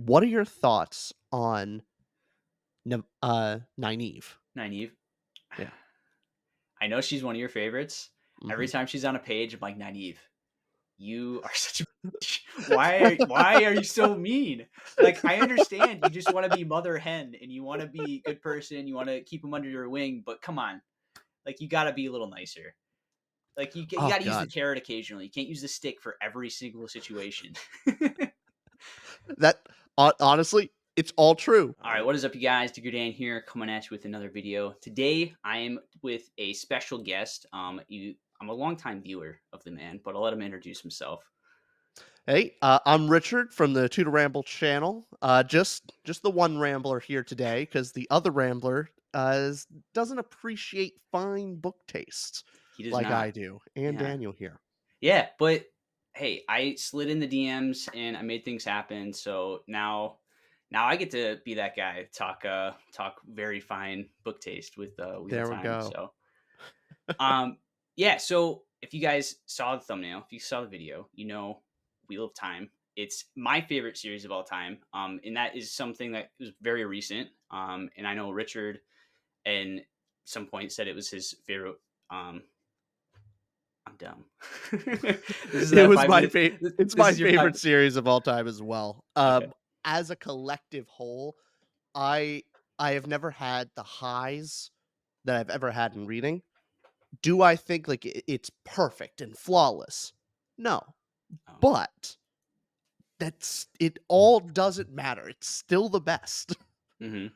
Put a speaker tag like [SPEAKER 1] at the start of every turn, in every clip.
[SPEAKER 1] what are your thoughts on Nynaeve?
[SPEAKER 2] Nynaeve.
[SPEAKER 1] Yeah.
[SPEAKER 2] I know she's one of your favorites. Every
[SPEAKER 1] Mhm.
[SPEAKER 2] time she's on a page, I'm like, Nynaeve, you are such a bitch. Why are you so mean? Like, I understand you just want to be mother hen and you want to be a good person, you want to keep them under your wing, but come on, like you got to be a little nicer. Like you
[SPEAKER 1] Oh
[SPEAKER 2] got to use the
[SPEAKER 1] god.
[SPEAKER 2] carrot occasionally. You can't use the stick for every single situation.
[SPEAKER 1] That honestly, it's all true.
[SPEAKER 2] All right, what is up, you guys? Digger Dan here, coming at you with another video. Today, I am with a special guest. I'm a longtime viewer of the man, but I'll let him introduce himself.
[SPEAKER 1] Hey, I'm Richard from the 2toRamble channel. Just the one rambler here today because the other rambler doesn't appreciate fine book tastes
[SPEAKER 2] He does
[SPEAKER 1] like I
[SPEAKER 2] not.
[SPEAKER 1] do, and
[SPEAKER 2] Yeah,
[SPEAKER 1] Daniel here.
[SPEAKER 2] yeah, but hey, I slid in the DMs and I made things happen. So now I get to be that guy. Talk very fine book taste with Wheel of
[SPEAKER 1] There we
[SPEAKER 2] Time.
[SPEAKER 1] go.
[SPEAKER 2] So Um, yeah. So if you guys saw the thumbnail, if you saw the video, you know Wheel of Time. It's my favorite series of all time. And that is something that was very recent. And I know Richard and some point said it was his favorite. Um, I'm dumb. This is
[SPEAKER 1] It
[SPEAKER 2] that
[SPEAKER 1] was
[SPEAKER 2] 5 minutes.
[SPEAKER 1] it's
[SPEAKER 2] This
[SPEAKER 1] my
[SPEAKER 2] is your five.
[SPEAKER 1] favorite series of all time as well.
[SPEAKER 2] Okay.
[SPEAKER 1] As a collective whole, I I have never had the highs that I've ever had in reading. Do I think like it's perfect and flawless? No,
[SPEAKER 2] Oh.
[SPEAKER 1] but that's it all doesn't matter. It's still the best.
[SPEAKER 2] Hmm.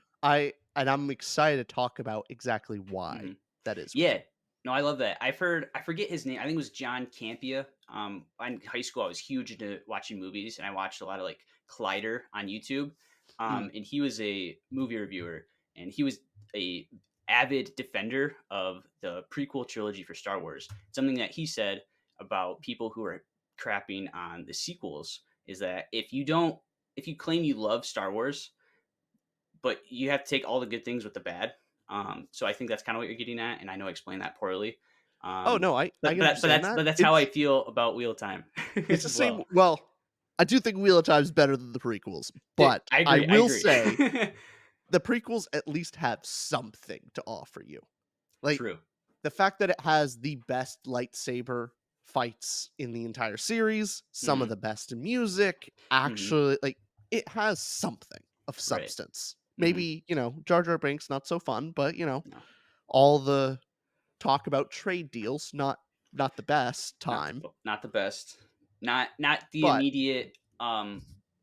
[SPEAKER 1] I'm excited to talk about exactly why
[SPEAKER 2] Hmm.
[SPEAKER 1] that is for
[SPEAKER 2] Yeah.
[SPEAKER 1] me.
[SPEAKER 2] No, I love that. I forget his name. I think it was John Campia. In high school, I was huge into watching movies, and I watched a lot of like Collider on YouTube.
[SPEAKER 1] Mm.
[SPEAKER 2] And he was a movie reviewer, and he was a avid defender of the prequel trilogy for Star Wars. Something that he said about people who are crapping on the sequels is that if you claim you love Star Wars, but you have to take all the good things with the bad. So I think that's kind of what you're getting at, and I know I explained that poorly.
[SPEAKER 1] Oh
[SPEAKER 2] Um,
[SPEAKER 1] no, I
[SPEAKER 2] but
[SPEAKER 1] understand
[SPEAKER 2] that's
[SPEAKER 1] that.
[SPEAKER 2] how I feel about Wheel of Time
[SPEAKER 1] It's the
[SPEAKER 2] as
[SPEAKER 1] same.
[SPEAKER 2] well.
[SPEAKER 1] Well, I do think Wheel of Time is better than the prequels, but
[SPEAKER 2] I
[SPEAKER 1] I
[SPEAKER 2] agree. I
[SPEAKER 1] will
[SPEAKER 2] agree.
[SPEAKER 1] say the prequels at least have something to offer you. Like
[SPEAKER 2] True.
[SPEAKER 1] the fact that it has the best lightsaber fights in the entire series, some of
[SPEAKER 2] Hmm.
[SPEAKER 1] the best in music,
[SPEAKER 2] Hmm.
[SPEAKER 1] actually, like it has something of
[SPEAKER 2] Right.
[SPEAKER 1] substance.
[SPEAKER 2] Hmm.
[SPEAKER 1] Maybe, Jar Jar Binks not so fun, but
[SPEAKER 2] No,
[SPEAKER 1] all the talk about trade deals not the best time.
[SPEAKER 2] not the best. Not the
[SPEAKER 1] But
[SPEAKER 2] immediate.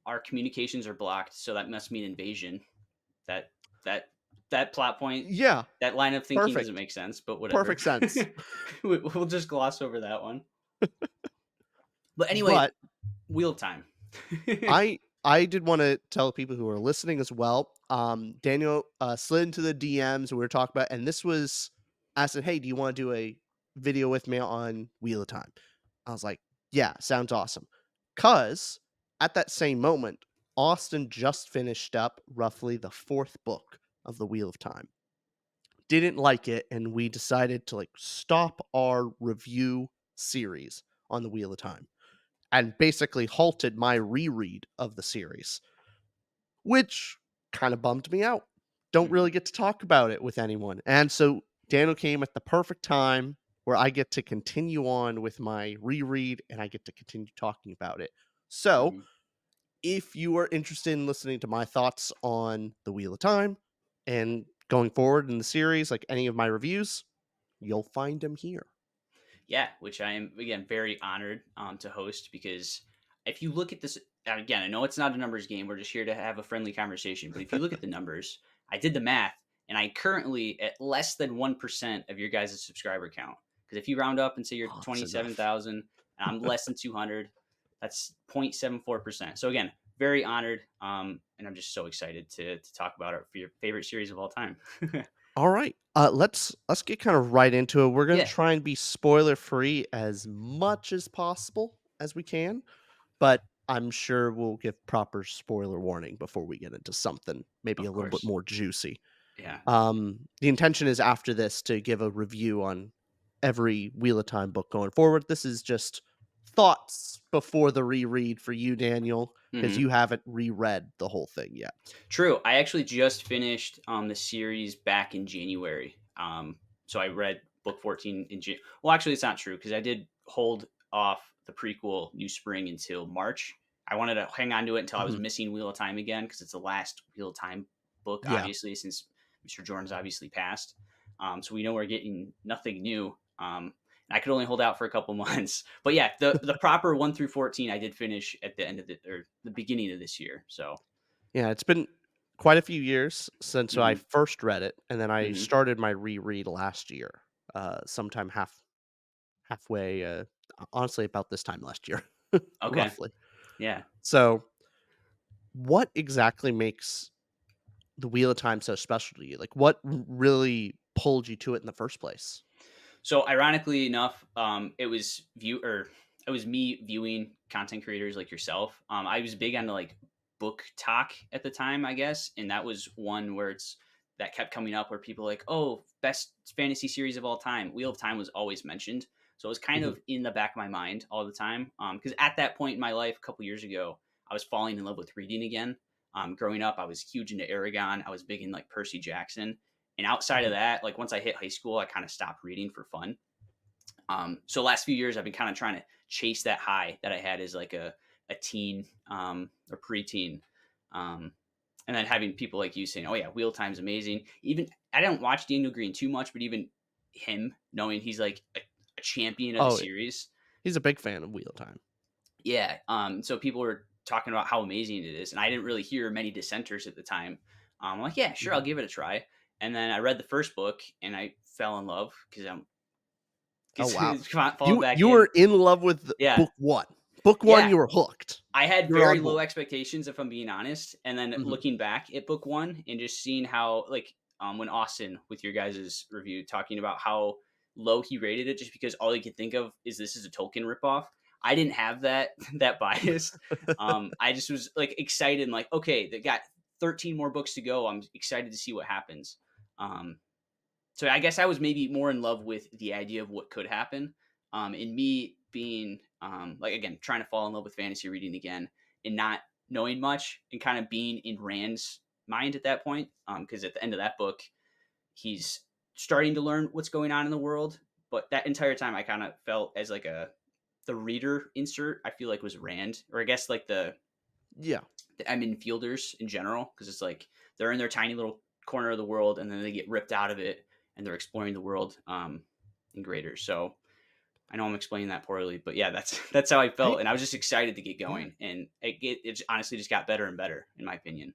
[SPEAKER 2] Our communications are blocked, so that must mean invasion. That that that plot point,
[SPEAKER 1] yeah,
[SPEAKER 2] that line of thinking doesn't
[SPEAKER 1] perfect.
[SPEAKER 2] make sense, but whatever.
[SPEAKER 1] Perfect sense.
[SPEAKER 2] We'll just gloss over that one. But anyway,
[SPEAKER 1] But
[SPEAKER 2] wheel time.
[SPEAKER 1] I did want to tell people who are listening as well. Daniel slid into the DMs and we were talking about, and this was I said, "Hey, do you want to do a video with me on Wheel of Time?" I was like, "Yeah, sounds awesome." Cause at that same moment, Austin just finished up roughly the fourth book of the Wheel of Time. Didn't like it, and we decided to like stop our review series on the Wheel of Time and basically halted my reread of the series, which kind of bummed me out. Don't
[SPEAKER 2] Mhm.
[SPEAKER 1] really get to talk about it with anyone. And so Daniel came at the perfect time where I get to continue on with my reread and I get to continue talking about it. So,
[SPEAKER 2] Mhm.
[SPEAKER 1] if you are interested in listening to my thoughts on The Wheel of Time and going forward in the series, like any of my reviews, you'll find them here.
[SPEAKER 2] Yeah, which I am again very honored to host because if you look at this, and again, I know it's not a numbers game. We're just here to have a friendly conversation. But if you look at the numbers, I did the math, and I currently at less than 1% of your guys' subscriber count. Because if you round up and say you're
[SPEAKER 1] Oh, that's enough.
[SPEAKER 2] 27,000, and I'm less than 200, that's 0.74%. So again, very honored, and I'm just so excited to talk about it for your favorite series of all time.
[SPEAKER 1] All right. Let's get kind of right into it. We're gonna
[SPEAKER 2] Yeah,
[SPEAKER 1] try and be spoiler free as much as possible as we can, but I'm sure we'll give proper spoiler warning before we get into something maybe a
[SPEAKER 2] of
[SPEAKER 1] little bit
[SPEAKER 2] course.
[SPEAKER 1] more juicy.
[SPEAKER 2] Yeah.
[SPEAKER 1] The intention is after this to give a review on every Wheel of Time book going forward. This is just thoughts before the reread for you, Daniel. because
[SPEAKER 2] Mhm.
[SPEAKER 1] you haven't reread the whole thing yet.
[SPEAKER 2] True. I actually just finished the series back in January. So I read book 14 in well, actually, it's not true because I did hold off the prequel New Spring until March. I wanted to hang on to it until I was
[SPEAKER 1] Mhm.
[SPEAKER 2] missing Wheel of Time again because it's the last Wheel of Time book,
[SPEAKER 1] Yeah.
[SPEAKER 2] obviously, since Mr. Jordan's obviously passed. So we know we're getting nothing new. And I could only hold out for a couple months, but yeah, the proper 1 through 14 I did finish at the end of the beginning of this year. So.
[SPEAKER 1] Yeah, it's been quite a few years since I
[SPEAKER 2] Mhm.
[SPEAKER 1] first read it, and then I
[SPEAKER 2] Mhm.
[SPEAKER 1] started my reread last year, sometime halfway, honestly, about this time last year,
[SPEAKER 2] Okay.
[SPEAKER 1] roughly.
[SPEAKER 2] Yeah.
[SPEAKER 1] So, what exactly makes the Wheel of Time so special to you? Like, what really pulled you to it in the first place?
[SPEAKER 2] So ironically enough, it was me viewing content creators like yourself. I was big on like book talk at the time, I guess, and that was one where it's that kept coming up where people were like, oh, best fantasy series of all time. Wheel of Time was always mentioned, so it was kind
[SPEAKER 1] Mhm,
[SPEAKER 2] of in the back of my mind all the time. Because at that point in my life, a couple years ago, I was falling in love with reading again. Growing up, I was huge into Aragon. I was big in like Percy Jackson. And outside of
[SPEAKER 1] mhm.
[SPEAKER 2] that, like once I hit high school, I kind of stopped reading for fun. So last few years, I've been kind of trying to chase that high that I had as like a teen or preteen. Um, and then having people like you saying, "Oh yeah, Wheel Time's amazing." Even I don't watch Daniel Green too much, but even him knowing he's like a champion of the
[SPEAKER 1] Oh,
[SPEAKER 2] series,
[SPEAKER 1] he's a big fan of Wheel of Time.
[SPEAKER 2] yeah. So people were talking about how amazing it is, and I didn't really hear many dissenters at the time. I'm like, yeah, sure, I'll
[SPEAKER 1] Mhm.
[SPEAKER 2] give it a try. And then I read the first book, and I fell in love because I'm
[SPEAKER 1] Oh, wow.
[SPEAKER 2] falling
[SPEAKER 1] You
[SPEAKER 2] back
[SPEAKER 1] you were
[SPEAKER 2] in.
[SPEAKER 1] in love with
[SPEAKER 2] Yeah,
[SPEAKER 1] book 1. Book 1,
[SPEAKER 2] yeah.
[SPEAKER 1] you were hooked.
[SPEAKER 2] I had
[SPEAKER 1] You're
[SPEAKER 2] very
[SPEAKER 1] on
[SPEAKER 2] low
[SPEAKER 1] board.
[SPEAKER 2] expectations, if I'm being honest. And then
[SPEAKER 1] Mhm.
[SPEAKER 2] looking back at book one and just seeing how, like, when Austin with your guys' review talking about how low he rated it, just because all he could think of is this is a Tolkien ripoff. I didn't have that that bias. I just was like excited and like, okay, they got 13 more books to go. I'm excited to see what happens. Um, so I guess I was maybe more in love with the idea of what could happen. And me being like again trying to fall in love with fantasy reading again and not knowing much and kind of being in Rand's mind at that point. Because at the end of that book, he's starting to learn what's going on in the world. But that entire time, I kind of felt as like a the reader insert. I feel like was Rand, or I guess like
[SPEAKER 1] Yeah.
[SPEAKER 2] I mean fielders in general, because it's like they're in their tiny little corner of the world and then they get ripped out of it and they're exploring the world in greater. So I know I'm explaining that poorly, but yeah, that's that's how I
[SPEAKER 1] I
[SPEAKER 2] felt, and I was just excited to get
[SPEAKER 1] yeah.
[SPEAKER 2] going, and it honestly just got better and better in my opinion.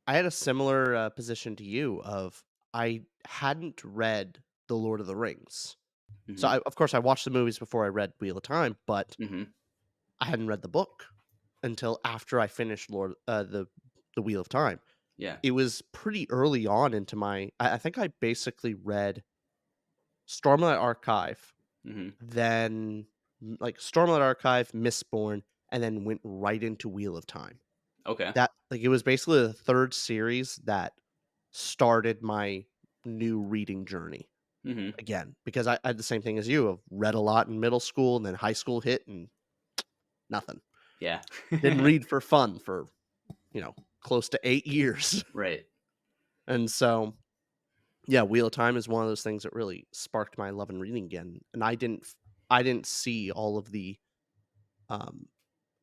[SPEAKER 1] I had a similar, position to you of I hadn't read The Lord of the Rings. So,
[SPEAKER 2] Hmm.
[SPEAKER 1] of course, I watched the movies before I read Wheel of Time, but
[SPEAKER 2] Hmm.
[SPEAKER 1] I hadn't read the book until after I finished the Wheel of Time.
[SPEAKER 2] Yeah.
[SPEAKER 1] It was pretty early on into my I think I basically read Stormlight Archive,
[SPEAKER 2] Hmm.
[SPEAKER 1] then, like, Stormlight Archive, Mistborn, and then went right into Wheel of Time.
[SPEAKER 2] Okay.
[SPEAKER 1] That like, it was basically the 3rd series that started my new reading journey
[SPEAKER 2] Hmm.
[SPEAKER 1] again, because I had the same thing as you, I've read a lot in middle school, and then high school hit, and nothing.
[SPEAKER 2] Yeah.
[SPEAKER 1] Didn't read for fun for, close to 8 years.
[SPEAKER 2] Right.
[SPEAKER 1] And so, yeah, Wheel of Time is one of those things that really sparked my love in reading again, and I didn't see all of the, um,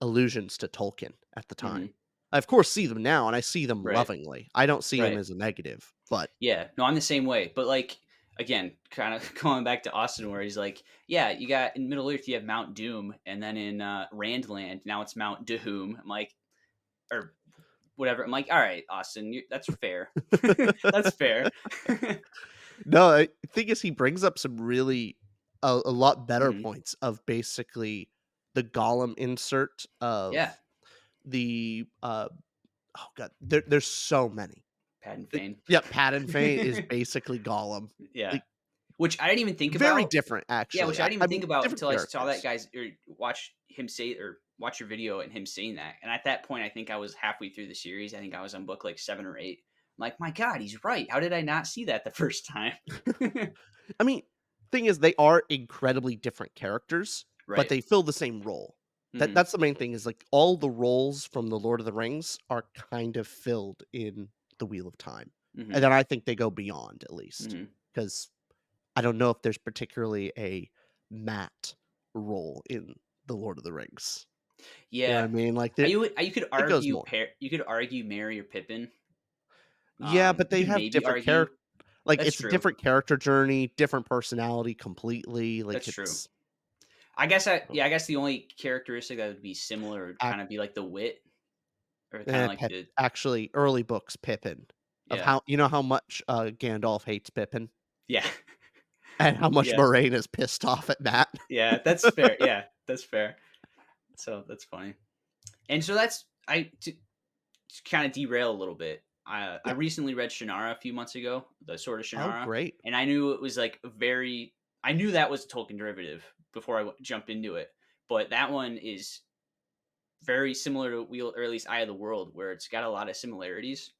[SPEAKER 1] allusions to Tolkien at the
[SPEAKER 2] Hmm.
[SPEAKER 1] time. I, of course, see them now, and I see them
[SPEAKER 2] Right.
[SPEAKER 1] lovingly. I don't see him
[SPEAKER 2] Right.
[SPEAKER 1] as a negative, but
[SPEAKER 2] Yeah, no, I'm the same way. But like again, kind of going back to Austin, where he's like, yeah, you got in Middle Earth, you have Mount Doom, and then in Randland, now it's Mount Doom. I'm like, or whatever. I'm like, all right, Austin, that's fair. That's fair.
[SPEAKER 1] no, I thing is he brings up some really a lot better
[SPEAKER 2] Hmm.
[SPEAKER 1] points of basically the Gollum insert
[SPEAKER 2] Yeah,
[SPEAKER 1] of the, oh god, there's so many.
[SPEAKER 2] Pad and
[SPEAKER 1] Like,
[SPEAKER 2] Fane.
[SPEAKER 1] yeah, Padan Fane is basically Gollum.
[SPEAKER 2] Yeah,
[SPEAKER 1] Like,
[SPEAKER 2] which I didn't even think
[SPEAKER 1] very
[SPEAKER 2] about.
[SPEAKER 1] different,
[SPEAKER 2] Yeah,
[SPEAKER 1] actually.
[SPEAKER 2] which I didn't even
[SPEAKER 1] I mean,
[SPEAKER 2] think about
[SPEAKER 1] different
[SPEAKER 2] until I saw that
[SPEAKER 1] characters.
[SPEAKER 2] guy's or watch him say or watch your video and him saying that. And at that point, I think I was halfway through the series. I think I was on book like 7 or 8. I'm like, my God, he's right. How did I not see that the first time?
[SPEAKER 1] I mean, thing is they are incredibly different characters, but
[SPEAKER 2] Right.
[SPEAKER 1] they fill the same role.
[SPEAKER 2] Mhm.
[SPEAKER 1] That's the main thing is, like, all the roles from The Lord of the Rings are kind of filled in The Wheel of Time, and
[SPEAKER 2] Mhm.
[SPEAKER 1] then I think they go beyond at least,
[SPEAKER 2] Mhm.
[SPEAKER 1] because I don't know if there's particularly a Matt role in The Lord of the Rings. You know what I
[SPEAKER 2] Yeah.
[SPEAKER 1] mean? Like, there
[SPEAKER 2] You could
[SPEAKER 1] it goes
[SPEAKER 2] argue
[SPEAKER 1] more.
[SPEAKER 2] you could argue Merry or Pippin.
[SPEAKER 1] Yeah, but
[SPEAKER 2] You
[SPEAKER 1] they
[SPEAKER 2] could
[SPEAKER 1] have
[SPEAKER 2] maybe
[SPEAKER 1] different
[SPEAKER 2] argue.
[SPEAKER 1] character. Like,
[SPEAKER 2] That's
[SPEAKER 1] it's a
[SPEAKER 2] true.
[SPEAKER 1] different character journey, different personality completely, like,
[SPEAKER 2] That's true.
[SPEAKER 1] it's
[SPEAKER 2] Yeah, I guess the only characteristic that would be similar would
[SPEAKER 1] ac
[SPEAKER 2] kind of be like the wit or kind of like
[SPEAKER 1] Pip
[SPEAKER 2] the
[SPEAKER 1] actually, early books, Pippin, of
[SPEAKER 2] yeah.
[SPEAKER 1] how much, Gandalf hates Pippin,
[SPEAKER 2] Yeah.
[SPEAKER 1] and how much
[SPEAKER 2] Yeah.
[SPEAKER 1] Moraine is pissed off at Matt.
[SPEAKER 2] Yeah, that's fair. Yeah, that's fair. So that's funny. And so that's I to kind of derail a little bit. I
[SPEAKER 1] Yeah.
[SPEAKER 2] recently read Shannara a few months ago, the Sword of
[SPEAKER 1] Oh,
[SPEAKER 2] Shannara,
[SPEAKER 1] great.
[SPEAKER 2] and I knew it was like very. I knew that was a Tolkien derivative before jumped into it, but that one is very similar to Wheel, or at least Eye of the World, where it's got a lot of similarities.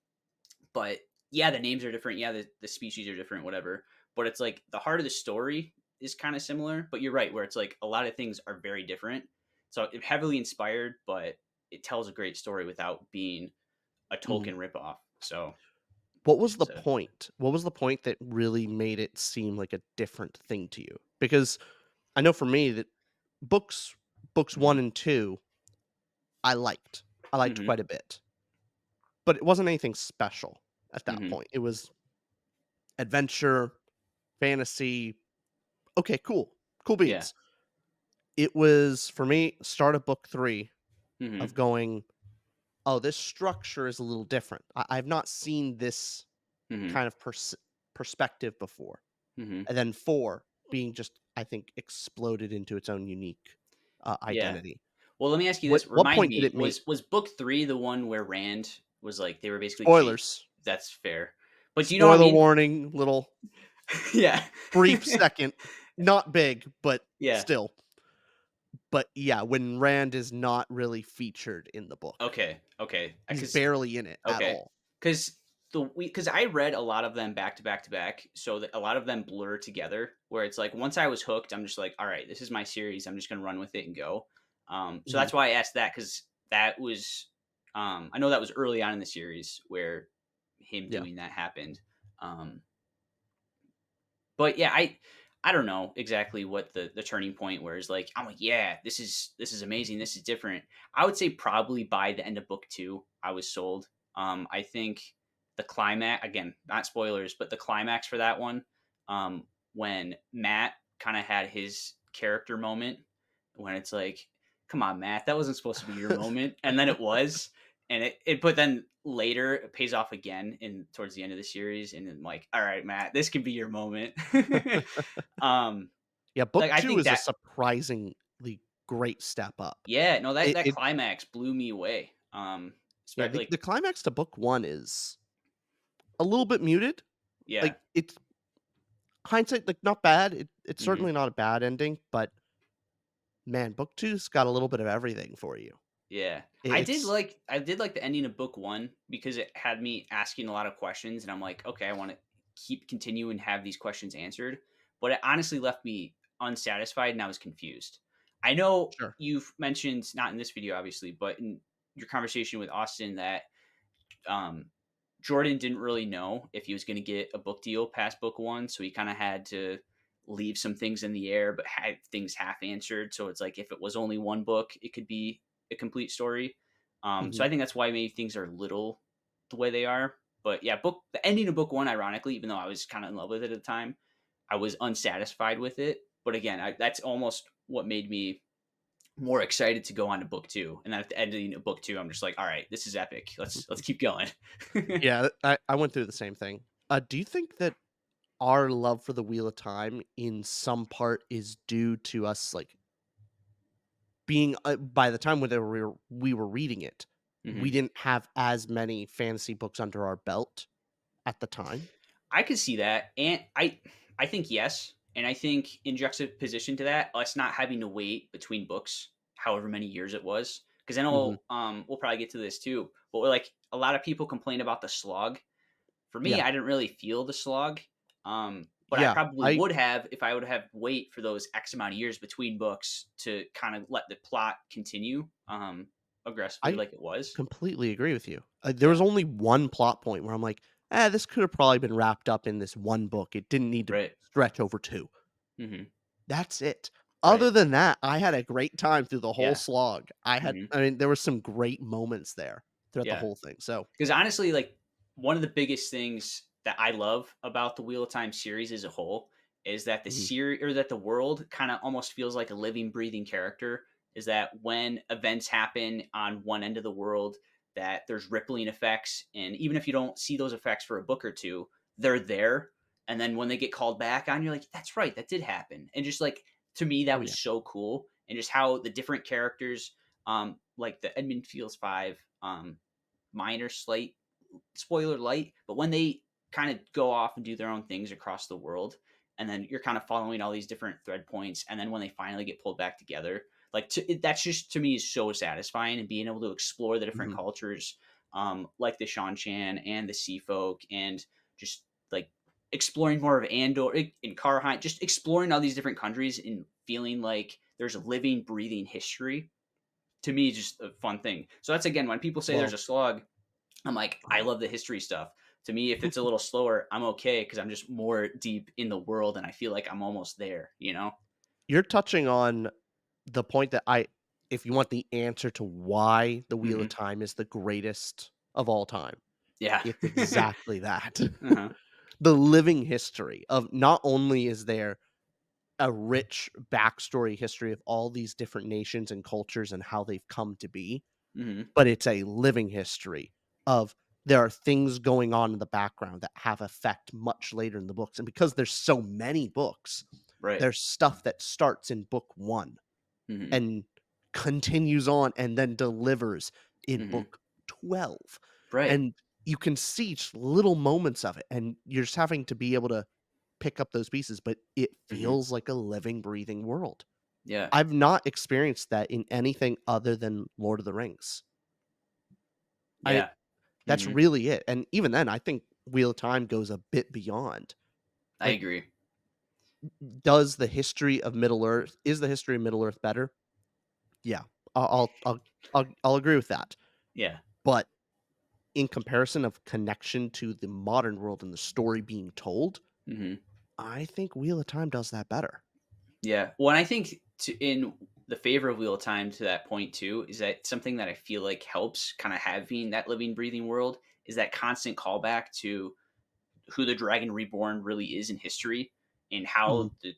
[SPEAKER 2] But yeah, the names are different. Yeah, the species are different, whatever. But it's like the heart of the story is kind of similar. But you're right, where it's like a lot of things are very different. So it heavily inspired, but it tells a great story without being a
[SPEAKER 1] Mhm.
[SPEAKER 2] Tolkien ripoff. So
[SPEAKER 1] What
[SPEAKER 2] I
[SPEAKER 1] was
[SPEAKER 2] should
[SPEAKER 1] the
[SPEAKER 2] say.
[SPEAKER 1] point? What was the point that really made it seem like a different thing to you? Because I know for me that books books 1
[SPEAKER 2] Hmm.
[SPEAKER 1] and 2, I liked. I liked
[SPEAKER 2] Hmm.
[SPEAKER 1] quite a bit, but it wasn't anything special at that
[SPEAKER 2] Hmm.
[SPEAKER 1] point. It was adventure, fantasy, okay, cool. Cool
[SPEAKER 2] Yeah.
[SPEAKER 1] beans. It was, for me, start of book 3 of
[SPEAKER 2] Hmm.
[SPEAKER 1] going, "Oh, this structure is a little different. I've not seen this
[SPEAKER 2] Hmm.
[SPEAKER 1] kind of perspective before."
[SPEAKER 2] Hmm.
[SPEAKER 1] And then 4 being just, I think, exploded into its own unique,
[SPEAKER 2] Yeah.
[SPEAKER 1] identity.
[SPEAKER 2] Well, let me ask you
[SPEAKER 1] What
[SPEAKER 2] this.
[SPEAKER 1] what
[SPEAKER 2] Remind
[SPEAKER 1] point did
[SPEAKER 2] me,
[SPEAKER 1] it make
[SPEAKER 2] was book three the one where Rand was like they were basically cheat?
[SPEAKER 1] spoilers,
[SPEAKER 2] That's fair. But do you know what I
[SPEAKER 1] spoiler
[SPEAKER 2] mean?
[SPEAKER 1] warning, little
[SPEAKER 2] Yeah.
[SPEAKER 1] brief second, not big, but
[SPEAKER 2] Yeah.
[SPEAKER 1] still. But yeah, when Rand is not really featured in the book.
[SPEAKER 2] Okay. Okay.
[SPEAKER 1] He's
[SPEAKER 2] Because
[SPEAKER 1] barely in it at
[SPEAKER 2] okay.
[SPEAKER 1] all.
[SPEAKER 2] Because because I read a lot of them back to back to back, so that a lot of them blur together. Where it's like once I was hooked, I'm just like, all right, this is my series. I'm just gonna run with it and go. So
[SPEAKER 1] Mhm,
[SPEAKER 2] that's why I asked that because that was, I know that was early on in the series where him
[SPEAKER 1] yeah,
[SPEAKER 2] doing that happened. Um, but yeah, I don't know exactly what the turning point where it's like I'm like, yeah, this is amazing, this is different. I would say probably by the end of book two, I was sold. I think the climax again, not spoilers, but the climax for that one, when Matt kind of had his character moment, when it's like, come on, Matt, that wasn't supposed to be your moment, and then it was, and it but then later it pays off again in towards the end of the series, and then like, all right, Matt, this could be your moment. um
[SPEAKER 1] yeah,
[SPEAKER 2] like
[SPEAKER 1] book
[SPEAKER 2] I
[SPEAKER 1] 2
[SPEAKER 2] think
[SPEAKER 1] is a
[SPEAKER 2] that
[SPEAKER 1] surprisingly great step up.
[SPEAKER 2] yeah, no, that
[SPEAKER 1] It
[SPEAKER 2] climax blew me away.
[SPEAKER 1] Yeah,
[SPEAKER 2] Especially like
[SPEAKER 1] the climax to book 1 is a little bit muted.
[SPEAKER 2] yeah.
[SPEAKER 1] Like, it's hindsight, like, not bad. It's
[SPEAKER 2] Hmm.
[SPEAKER 1] certainly not a bad ending, but man, book two's got a little bit of everything for you.
[SPEAKER 2] Yeah.
[SPEAKER 1] It's
[SPEAKER 2] I did like the ending of book 1 because it had me asking a lot of questions and I'm like, okay, I want to continue and have these questions answered, but it honestly left me unsatisfied and I was confused. I know
[SPEAKER 1] sure.
[SPEAKER 2] you've mentioned not in this video obviously, but in your conversation with Austin that um Jordan didn't really know if he was going to get a book deal past book 1, so he kind of had to leave some things in the air but had things half answered, so it's like if it was only one book it could be a complete story. So
[SPEAKER 1] Mhm.
[SPEAKER 2] I think that's why maybe things are little the way they are. But yeah, book the ending of book 1 ironically, even though I was kind of in love with it at the time, I was unsatisfied with it. But again, that's almost what made me more excited to go on to book 2, and then at the ending of book 2 I'm just like, all right, this is epic, let's keep going.
[SPEAKER 1] Yeah, I went through the same thing. Do you think that our love for the Wheel of Time in some part is due to us, like, being, by the time when we were reading it, we
[SPEAKER 2] Hmm.
[SPEAKER 1] didn't have as many fantasy books under our belt at the time?
[SPEAKER 2] I could see that, and I think yes, and I think in juxtaposition to that, us not having to wait between books, however many years it was, because I
[SPEAKER 1] Mhm.
[SPEAKER 2] know we'll probably get to this too, but we're like a lot of people complain about the slog. For me,
[SPEAKER 1] Yeah.
[SPEAKER 2] I didn't really feel the slog. but I
[SPEAKER 1] Yeah,
[SPEAKER 2] probably
[SPEAKER 1] I
[SPEAKER 2] would have if I would have wait for those X amount of years between books to kind of let the plot continue aggressively
[SPEAKER 1] I
[SPEAKER 2] like it was.
[SPEAKER 1] completely agree with you. There was
[SPEAKER 2] Yeah,
[SPEAKER 1] only one plot point where I'm like, this could have probably been wrapped up in this one book. It didn't need to
[SPEAKER 2] right.
[SPEAKER 1] stretch over 2.
[SPEAKER 2] Hmm.
[SPEAKER 1] That's it.
[SPEAKER 2] Right.
[SPEAKER 1] Other than that, I had a great time through the whole
[SPEAKER 2] Yeah.
[SPEAKER 1] slog.
[SPEAKER 2] Hmm.
[SPEAKER 1] I mean, there were some great moments there throughout the
[SPEAKER 2] Yeah.
[SPEAKER 1] wheel thing. So,
[SPEAKER 2] Because honestly, like one of the biggest things that I love about the Wheel of Time series as a whole is that the
[SPEAKER 1] mhm,
[SPEAKER 2] series or that the world kind of almost feels like a living, breathing character. Is that when events happen on one end of the world, that there's rippling effects, and even if you don't see those effects for a book or two, they're there. And then when they get called back on, you're like, "That's right, that did happen." And just like to me, that
[SPEAKER 1] oh
[SPEAKER 2] was
[SPEAKER 1] yeah,
[SPEAKER 2] so cool, and just how the different characters, like the Edmund Fields Five, minor slight spoiler light, but when they kind of go off and do their own things across the world, and then you're kind of following all these different thread points, and then when they finally get pulled back together, like that's just to me is so satisfying, and being able to explore the different
[SPEAKER 1] mhm,
[SPEAKER 2] cultures, like the Shan Chan and the Sea Folk, and just like exploring more of Andor in Karheim, just exploring all these different countries and feeling like there's a living, breathing history. To me, just a fun thing. So that's again when people say there's
[SPEAKER 1] well,
[SPEAKER 2] a slog, I'm like, I love the history stuff. To me, if it's a little slower, I'm okay because I'm just more deep in the world and I feel like I'm almost there, you know?
[SPEAKER 1] you're touching on the point that if you want the answer to why the Wheel of
[SPEAKER 2] Hmm.
[SPEAKER 1] Time is the greatest of all time,
[SPEAKER 2] Yeah.
[SPEAKER 1] it's exactly that.
[SPEAKER 2] Uh-huh.
[SPEAKER 1] The living history of not only is there a rich backstory history of all these different nations and cultures and how they've come to be,
[SPEAKER 2] Hmm.
[SPEAKER 1] but it's a living history of there are things going on in the background that have effect much later in the books. And because there's so many books,
[SPEAKER 2] Right.
[SPEAKER 1] there's stuff that starts in book 1
[SPEAKER 2] Hmm.
[SPEAKER 1] and continues on and then delivers in
[SPEAKER 2] Hmm.
[SPEAKER 1] book 12.
[SPEAKER 2] Right.
[SPEAKER 1] And you can see just little moments of it, and you're just having to be able to pick up those pieces, but it
[SPEAKER 2] Hmm.
[SPEAKER 1] feels like a living, breathing world.
[SPEAKER 2] Yeah.
[SPEAKER 1] I've not experienced that in anything other than Lord of the Rings. I
[SPEAKER 2] Yeah.
[SPEAKER 1] That's
[SPEAKER 2] Hmm.
[SPEAKER 1] really it, and even then, I think Wheel of Time goes a bit beyond.
[SPEAKER 2] I
[SPEAKER 1] Like,
[SPEAKER 2] agree.
[SPEAKER 1] does the history of Middle Earth is the history of Middle Earth better? Yeah, I'll agree with that,
[SPEAKER 2] Yeah.
[SPEAKER 1] but in comparison of connection to the modern world and the story being told,
[SPEAKER 2] Hmm.
[SPEAKER 1] I think Wheel of Time does that better.
[SPEAKER 2] Yeah. Well, and I think in the favor of Wheel of Time to that point too is that something that I feel like helps kind of having that living, breathing world is that constant callback to who the Dragon Reborn really is in history, and
[SPEAKER 1] Mhm.
[SPEAKER 2] how the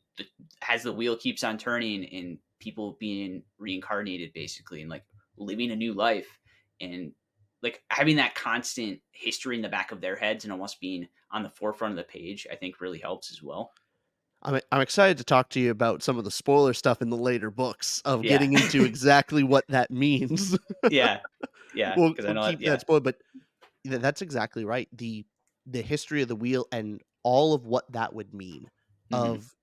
[SPEAKER 2] as the wheel keeps on turning and people being reincarnated basically and like living a new life, and like having that constant history in the back of their heads and almost being on the forefront of the page, I think really helps as well.
[SPEAKER 1] I'm excited to talk to you about some of the spoiler stuff in the later books of
[SPEAKER 2] Yeah.
[SPEAKER 1] getting into exactly what that means.
[SPEAKER 2] Yeah. Yeah. Because I
[SPEAKER 1] We'll
[SPEAKER 2] know that.
[SPEAKER 1] keep that
[SPEAKER 2] Yeah.
[SPEAKER 1] spoiled, but that's exactly right. The history of the wheel and all of what that would mean
[SPEAKER 2] Hmm.
[SPEAKER 1] of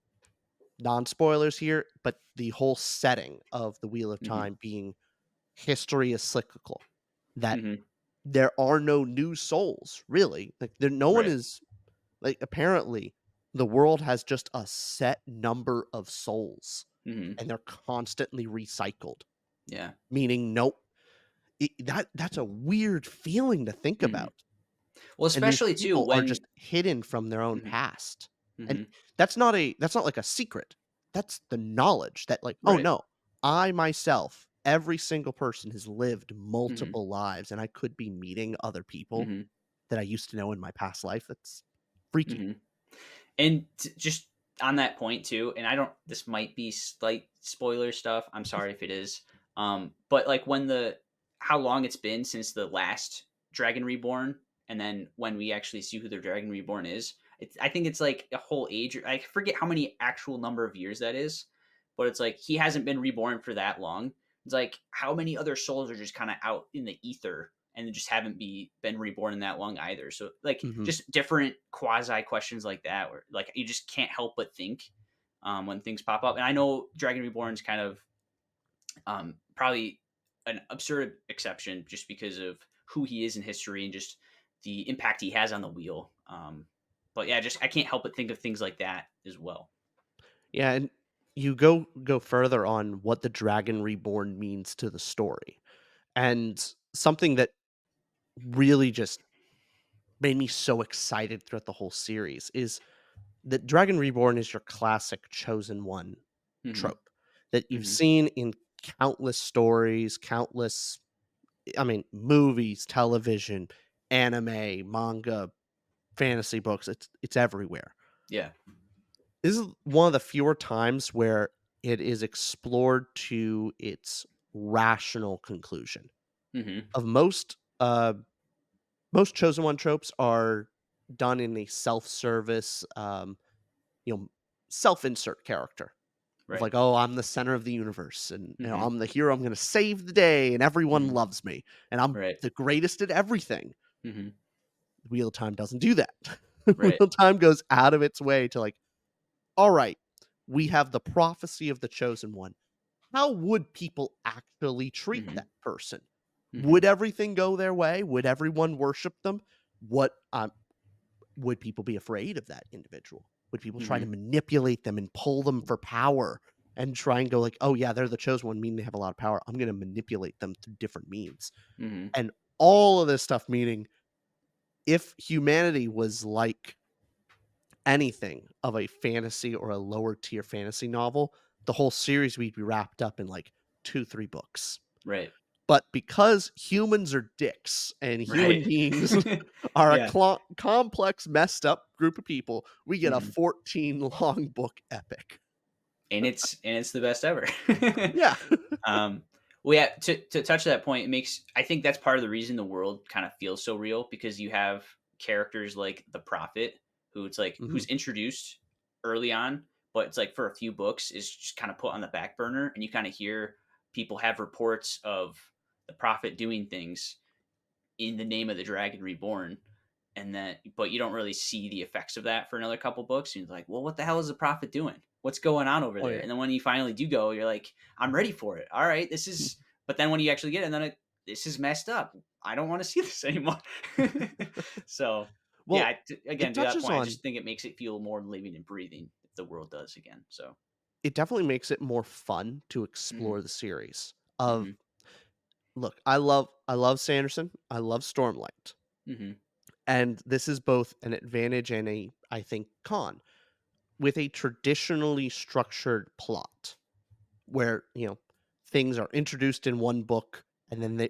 [SPEAKER 1] non-spoilers here, but the whole setting of the Wheel of
[SPEAKER 2] Hmm.
[SPEAKER 1] Time being history is cyclical, that
[SPEAKER 2] Hmm.
[SPEAKER 1] there are no new souls, really. Like no one
[SPEAKER 2] Right.
[SPEAKER 1] is like apparently the world has just a set number of souls
[SPEAKER 2] Hmm.
[SPEAKER 1] and they're constantly recycled,
[SPEAKER 2] Yeah.
[SPEAKER 1] meaning nope. That's a weird feeling to think
[SPEAKER 2] Hmm.
[SPEAKER 1] about.
[SPEAKER 2] Well,
[SPEAKER 1] And these
[SPEAKER 2] especially too
[SPEAKER 1] people are
[SPEAKER 2] when.
[SPEAKER 1] just hidden from their own
[SPEAKER 2] Hmm.
[SPEAKER 1] past. And
[SPEAKER 2] Hmm.
[SPEAKER 1] that's not like a secret. That's the knowledge that like, "Oh,
[SPEAKER 2] Right.
[SPEAKER 1] no, I myself, every single person has lived
[SPEAKER 2] Hmm.
[SPEAKER 1] multiple lives, and I could be meeting other people
[SPEAKER 2] Hmm.
[SPEAKER 1] that I used to know in my past life." That's freaky.
[SPEAKER 2] Hmm. And just on that point too, and I don't. This might be slight spoiler stuff. I'm sorry if it is. But like when the how long it's been since the last Dragon Reborn, and then when we actually see who the Dragon Reborn is, I think it's like a whole age. I forget how many actual number of years that is, but it's like he hasn't been reborn for that long. It's like how many other souls are just kind of out in the ether and just haven't been reborn in that long either. So like
[SPEAKER 1] Mhm.
[SPEAKER 2] just different quasi questions like that, where like you just can't help but think when things pop up. And I know Dragon Reborn is kind of probably an absurd exception just because of who he is in history and just the impact he has on the wheel. But yeah, just I can't help but think of things like that as well.
[SPEAKER 1] Yeah, and you go further on what the Dragon Reborn means to the story. And something that really just made me so excited throughout the whole series is that Dragon Reborn is your classic chosen one
[SPEAKER 2] Mhm.
[SPEAKER 1] trope that you've
[SPEAKER 2] Mhm.
[SPEAKER 1] seen in countless stories, countless I mean, movies, television, anime, manga, fantasy books, it's everywhere.
[SPEAKER 2] Yeah.
[SPEAKER 1] This is one of the fewer times where it is explored to its rational conclusion.
[SPEAKER 2] Mhm.
[SPEAKER 1] Of most chosen one tropes are done in a self-service, you know, self-insert character of
[SPEAKER 2] Right.
[SPEAKER 1] like, "Oh, I'm the center of the universe, and,
[SPEAKER 2] Mhm.
[SPEAKER 1] I'm the hero, I'm gonna save the day, and everyone
[SPEAKER 2] Mhm.
[SPEAKER 1] loves me, and I'm
[SPEAKER 2] Right.
[SPEAKER 1] the greatest at everything."
[SPEAKER 2] Mhm.
[SPEAKER 1] Wheel of Time doesn't do that. Wheel
[SPEAKER 2] Right.
[SPEAKER 1] of Time goes out of its way to like, "Alright, we have the prophecy of the chosen one. How would people actually treat
[SPEAKER 2] Mhm.
[SPEAKER 1] that person?
[SPEAKER 2] Mhm.
[SPEAKER 1] Would everything go their way? Would everyone worship them? What, would people be afraid of that individual? Would people try to
[SPEAKER 2] Mhm.
[SPEAKER 1] manipulate them and pull them for power and try and go like, "Oh, yeah, they're the chosen one, meaning they have a lot of power. I'm gonna manipulate them through different means."
[SPEAKER 2] Mhm.
[SPEAKER 1] And all of this stuff meaning if humanity was like anything of a fantasy or a lower tier fantasy novel, the whole series would be wrapped up in like 2, 3 books.
[SPEAKER 2] Right.
[SPEAKER 1] But because humans are dicks and human
[SPEAKER 2] Right.
[SPEAKER 1] beings are a
[SPEAKER 2] Yeah.
[SPEAKER 1] complex, messed up group of people, we get a
[SPEAKER 2] Mhm.
[SPEAKER 1] 14 long book epic.
[SPEAKER 2] And it's the best ever.
[SPEAKER 1] Yeah.
[SPEAKER 2] um, well, yeah. To touch that point, it makes I think that's part of the reason the world kind of feels so real because you have characters like the Prophet, who it's like
[SPEAKER 1] Mhm.
[SPEAKER 2] who's introduced early on, but it's like for a few books is just kind of put on the back burner, and you kind of hear people have reports of the Prophet doing things in the name of the Dragon Reborn, and that but you don't really see the effects of that for another couple books. And you're like, well, what the hell is the Prophet doing? What's going on over
[SPEAKER 1] Oh,
[SPEAKER 2] there?
[SPEAKER 1] yeah.
[SPEAKER 2] And then when you finally do go, you're like, I'm ready for it. All right, this is. But then when you actually get it, and then this is messed up. I don't want to see this anymore. So yeah,
[SPEAKER 1] Well,
[SPEAKER 2] again,
[SPEAKER 1] it
[SPEAKER 2] to that
[SPEAKER 1] touches
[SPEAKER 2] point, I
[SPEAKER 1] on
[SPEAKER 2] just think it makes it feel more living and breathing if the world does again. So.
[SPEAKER 1] it definitely makes it more fun to
[SPEAKER 2] Hmm.
[SPEAKER 1] explore the series of
[SPEAKER 2] Hmm.
[SPEAKER 1] look, I love Sanderson, I love Stormlight,
[SPEAKER 2] Hmm.
[SPEAKER 1] and this is both an advantage and a, I think, con. With a traditionally structured plot where, things are introduced in one book and then they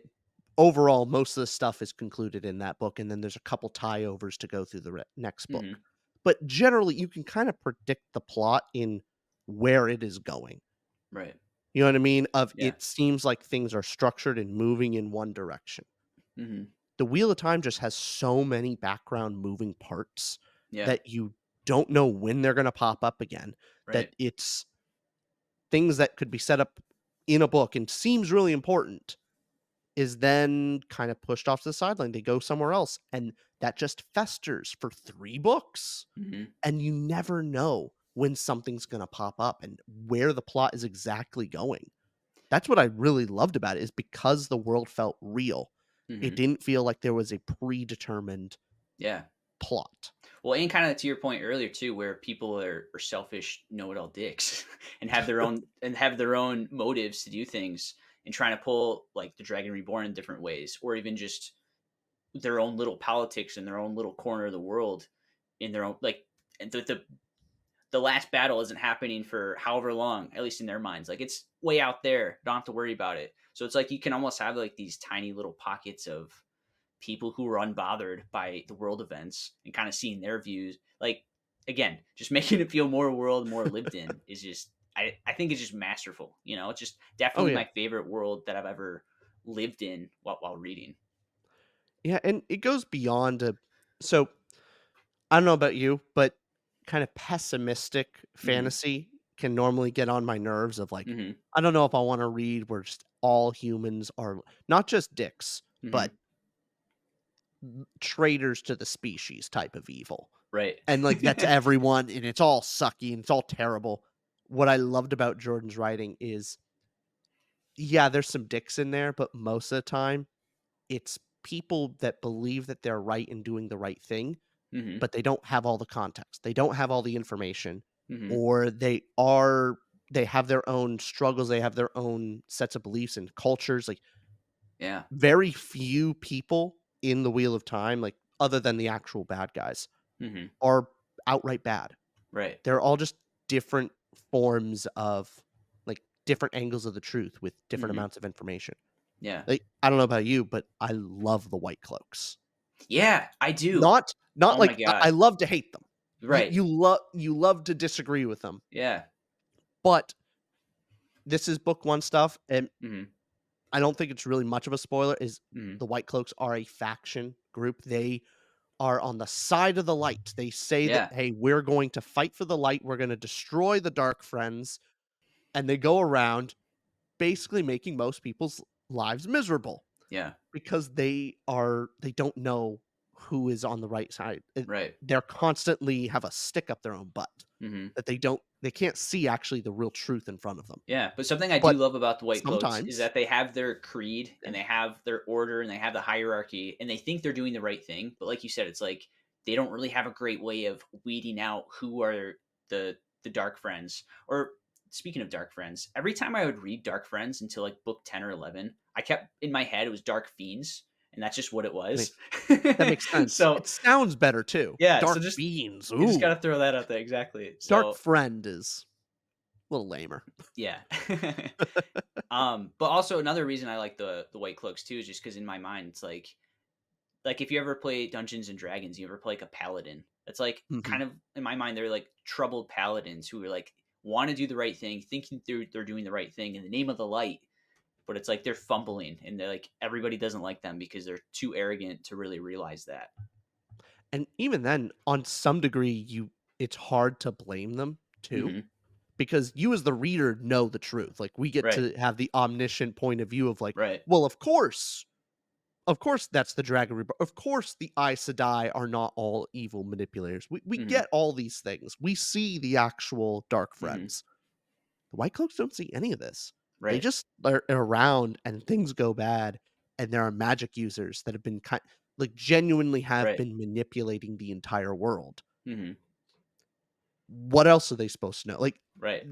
[SPEAKER 1] overall most of the stuff is concluded in that book and then there's a couple tie overs to go through the next book.
[SPEAKER 2] Hmm.
[SPEAKER 1] But generally you can kind of predict the plot in where it is going.
[SPEAKER 2] Right.
[SPEAKER 1] You know what I mean? Of
[SPEAKER 2] Yeah.
[SPEAKER 1] it seems like things are structured and moving in one direction.
[SPEAKER 2] Hmm.
[SPEAKER 1] The Wheel of Time just has so many background moving parts
[SPEAKER 2] Yeah.
[SPEAKER 1] that you don't know when they're going to pop up again, that
[SPEAKER 2] Right.
[SPEAKER 1] it's things that could be set up in a book and seems really important is then kind of pushed off to the sideline. They go somewhere else, and that just festers for 3 books,
[SPEAKER 2] Hmm.
[SPEAKER 1] and you never know when something's gonna pop up and where the plot is exactly going. That's what I really loved about it is because the world felt real. It
[SPEAKER 2] Hmm.
[SPEAKER 1] didn't feel like there was a predetermined
[SPEAKER 2] Yeah.
[SPEAKER 1] plot.
[SPEAKER 2] Well, and kind of to your point earlier too, where people are selfish, know-it-all dicks, and have their own motives to do things, and trying to pull like the Dragon Reborn in different ways, or even just their own little politics in their own little corner of the world, in their own like, and the last battle isn't happening for however long, at least in their minds. Like it's way out there, don't have to worry about it. So it's like you can almost have like these tiny little pockets of people who were unbothered by the world events and kind of seeing their views. Like again, just making it feel more world, more lived in is just I think it's just masterful. It's just
[SPEAKER 1] Oh,
[SPEAKER 2] definitely
[SPEAKER 1] yeah.
[SPEAKER 2] my favorite world that I've ever lived in while reading.
[SPEAKER 1] Yeah, and it goes beyond a so I don't know about you, but kind of pessimistic
[SPEAKER 2] Hmm.
[SPEAKER 1] fantasy can normally get on my nerves of like,
[SPEAKER 2] Hmm.
[SPEAKER 1] I don't know if I want to read where just all humans are not just dicks, but
[SPEAKER 2] Hmm.
[SPEAKER 1] traitors to the species type of evil.
[SPEAKER 2] Right.
[SPEAKER 1] And like that's everyone and it's all sucky and it's all terrible. What I loved about Jordan's writing is yeah, there's some dicks in there, but most of the time it's people that believe that they're right in doing the right thing
[SPEAKER 2] Mhm.
[SPEAKER 1] but they don't have all the context. They don't have all the information,
[SPEAKER 2] Mhm.
[SPEAKER 1] or they have their own struggles, they have their own sets of beliefs and cultures. Like,
[SPEAKER 2] Yeah.
[SPEAKER 1] very few people in the Wheel of Time, like, other than the actual bad guys,
[SPEAKER 2] Mhm.
[SPEAKER 1] are outright bad.
[SPEAKER 2] Right.
[SPEAKER 1] They're all just different forms of, like, different angles of the truth with different
[SPEAKER 2] Mhm.
[SPEAKER 1] amounts of information.
[SPEAKER 2] Yeah.
[SPEAKER 1] Like, I don't know about you, but I love the White Cloaks.
[SPEAKER 2] Yeah, I do.
[SPEAKER 1] Not
[SPEAKER 2] Oh my
[SPEAKER 1] like I
[SPEAKER 2] god.
[SPEAKER 1] love to hate them.
[SPEAKER 2] Right.
[SPEAKER 1] You love to disagree with them,
[SPEAKER 2] Yeah.
[SPEAKER 1] but this is book 1 stuff, and
[SPEAKER 2] Mhm.
[SPEAKER 1] I don't think it's really much of a spoiler, is
[SPEAKER 2] Mhm.
[SPEAKER 1] the White Cloaks are a faction group. They are on the side of the light. They say that,
[SPEAKER 2] Yeah.
[SPEAKER 1] "Hey, we're going to fight for the light. We're gonna destroy the dark friends," and they go around basically making most people's lives miserable
[SPEAKER 2] Yeah.
[SPEAKER 1] because they don't know who is on the right side.
[SPEAKER 2] Right.
[SPEAKER 1] They're constantly have a stick up their own butt
[SPEAKER 2] Mhm.
[SPEAKER 1] that they can't see actually the real truth in front of them.
[SPEAKER 2] Yeah, but something I do
[SPEAKER 1] But
[SPEAKER 2] love about the White Cloaks is
[SPEAKER 1] sometimes
[SPEAKER 2] that they have their creed and they have their order and they have the hierarchy and they think they're doing the right thing. But like you said, it's like they don't really have a great way of weeding out who are the dark friends. Or speaking of dark friends, every time I would read Dark Friends until like book 10 or 11, I kept in my head it was Dark Fiends, and that's just what it
[SPEAKER 1] I mean,
[SPEAKER 2] was.
[SPEAKER 1] that makes sense.
[SPEAKER 2] So
[SPEAKER 1] It sounds better too.
[SPEAKER 2] yeah, so
[SPEAKER 1] Dark
[SPEAKER 2] just
[SPEAKER 1] Beans,
[SPEAKER 2] you just
[SPEAKER 1] ooh.
[SPEAKER 2] gotta throw that out there exactly.
[SPEAKER 1] Dark
[SPEAKER 2] So
[SPEAKER 1] Friend is a little lamer.
[SPEAKER 2] yeah. But also another reason I like the White Cloaks too is just because in my mind it's like if you ever play Dungeons and Dragons, you ever play like a paladin. It's like
[SPEAKER 1] Mhm.
[SPEAKER 2] kind of in my mind they're like troubled paladins who are like want to do the right thing, thinking they're doing the right thing in the name of the light, but it's like they're fumbling and they're like everybody doesn't like them because they're too arrogant to really realize that.
[SPEAKER 1] And even then, on some degree, it's hard to blame them too,
[SPEAKER 2] Hmm.
[SPEAKER 1] because you as the reader know the truth. Like, we get
[SPEAKER 2] Right.
[SPEAKER 1] to have the omniscient point of view of like,
[SPEAKER 2] Right.
[SPEAKER 1] well, of course that's the Dragon Reaper. Of course the Aes Sedai are not all evil manipulators. We
[SPEAKER 2] Hmm.
[SPEAKER 1] get all these things. We see the actual dark
[SPEAKER 2] Hmm.
[SPEAKER 1] friends. The White Cloaks don't see any of this. They
[SPEAKER 2] Right.
[SPEAKER 1] just are around and things go bad, and there are magic users that have been like, genuinely have
[SPEAKER 2] Right.
[SPEAKER 1] been manipulating the entire world.
[SPEAKER 2] Hmm.
[SPEAKER 1] What else are they supposed to know? Like,
[SPEAKER 2] Right.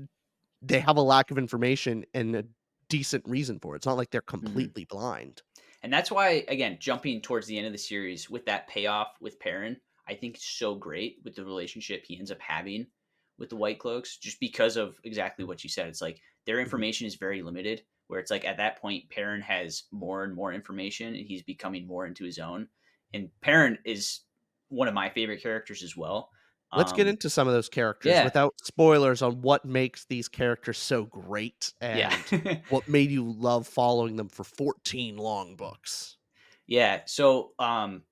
[SPEAKER 1] they have a lack of information and a decent reason for it. It's not like they're
[SPEAKER 2] Hmm.
[SPEAKER 1] completely blind.
[SPEAKER 2] And that's why, again, jumping towards the end of the series with that payoff with Perrin, I think is so great with the relationship he ends up having with the White Cloaks, just because of exactly what you said. It's like their
[SPEAKER 1] Mhm.
[SPEAKER 2] information is very limited, where it's like at that point, Perrin has more and more information and he's becoming more into his own. And Perrin is one of my favorite characters as well.
[SPEAKER 1] Let's get
[SPEAKER 2] Um,
[SPEAKER 1] into some of those characters
[SPEAKER 2] yeah,
[SPEAKER 1] without spoilers on what makes these characters so great
[SPEAKER 2] yeah.
[SPEAKER 1] and what made you love following them for 14 long books.
[SPEAKER 2] Yeah. So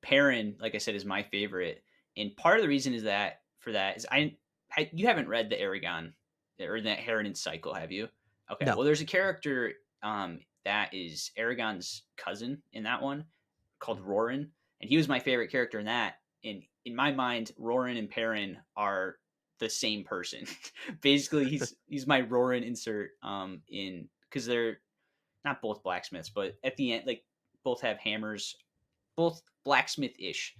[SPEAKER 2] Perrin, like I said, is my favorite. And part of the reason is that for that is I you haven't read the Aragon or the Heron cycle, have you? Okay.
[SPEAKER 1] No.
[SPEAKER 2] Well, there's a character that is Aragon's cousin in that one called
[SPEAKER 1] Mhm.
[SPEAKER 2] Roran. And he was my favorite character in that. And in my mind, Roran and Perrin are the same person. Basically, he's my Roran insert in because they're not both blacksmiths, but at the end, like both have hammers, both blacksmith-ish,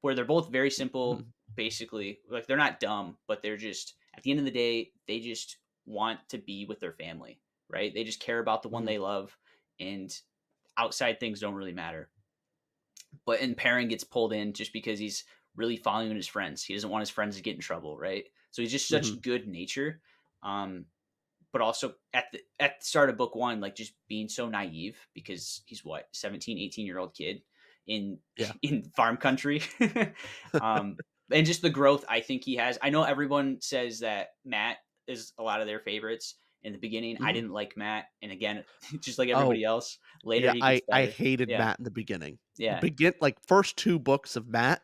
[SPEAKER 2] where they're both very simple.
[SPEAKER 1] Mhm.
[SPEAKER 2] Basically, like they're not dumb, but they're just at the end of the day, they just want to be with their family, right? They just care about the one
[SPEAKER 1] Mhm.
[SPEAKER 2] they love, and outside things don't really matter. But and Perrin gets pulled in just because he's really following his friends. He doesn't want his friends to get in trouble, right? So he's just
[SPEAKER 1] Mhm.
[SPEAKER 2] such good nature. But also at the start of book one, like just being so naive because he's what 17, 18-year-old kid in
[SPEAKER 1] Yeah.
[SPEAKER 2] in farm country. um and just the growth I think he has. I know everyone says that Matt is a lot of their favorites in the beginning. I
[SPEAKER 1] Mhm.
[SPEAKER 2] didn't like Matt, and again, just like
[SPEAKER 1] Oh,
[SPEAKER 2] everybody else, later
[SPEAKER 1] yeah,
[SPEAKER 2] he gets
[SPEAKER 1] I
[SPEAKER 2] better.
[SPEAKER 1] hated
[SPEAKER 2] Yeah.
[SPEAKER 1] Matt in the beginning.
[SPEAKER 2] Yeah.
[SPEAKER 1] First 2 books of Matt,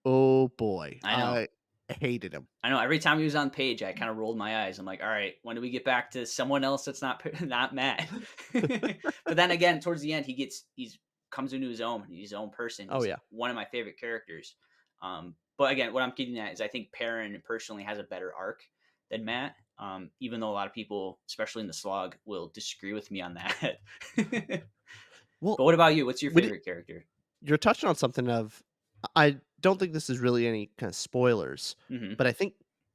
[SPEAKER 1] oh boy,
[SPEAKER 2] I know.
[SPEAKER 1] I hated him.
[SPEAKER 2] I know every time he was on page, I kind of rolled my eyes. I'm like, all right, when do we get back to someone else that's not not Matt? But then again, towards the end, he's comes into his own. He's his own person.
[SPEAKER 1] Oh,
[SPEAKER 2] He's
[SPEAKER 1] yeah.
[SPEAKER 2] one of my favorite characters. But again, what I'm getting at is I think Perrin personally has a better arc than Matt. Even though a lot of people, especially in the slog, will disagree with me on that. But
[SPEAKER 1] Well,
[SPEAKER 2] what about you? What's your
[SPEAKER 1] when it
[SPEAKER 2] favorite character?
[SPEAKER 1] you're touching on something of I don't think this is really any kind of spoilers,
[SPEAKER 2] Mhm.
[SPEAKER 1] but I think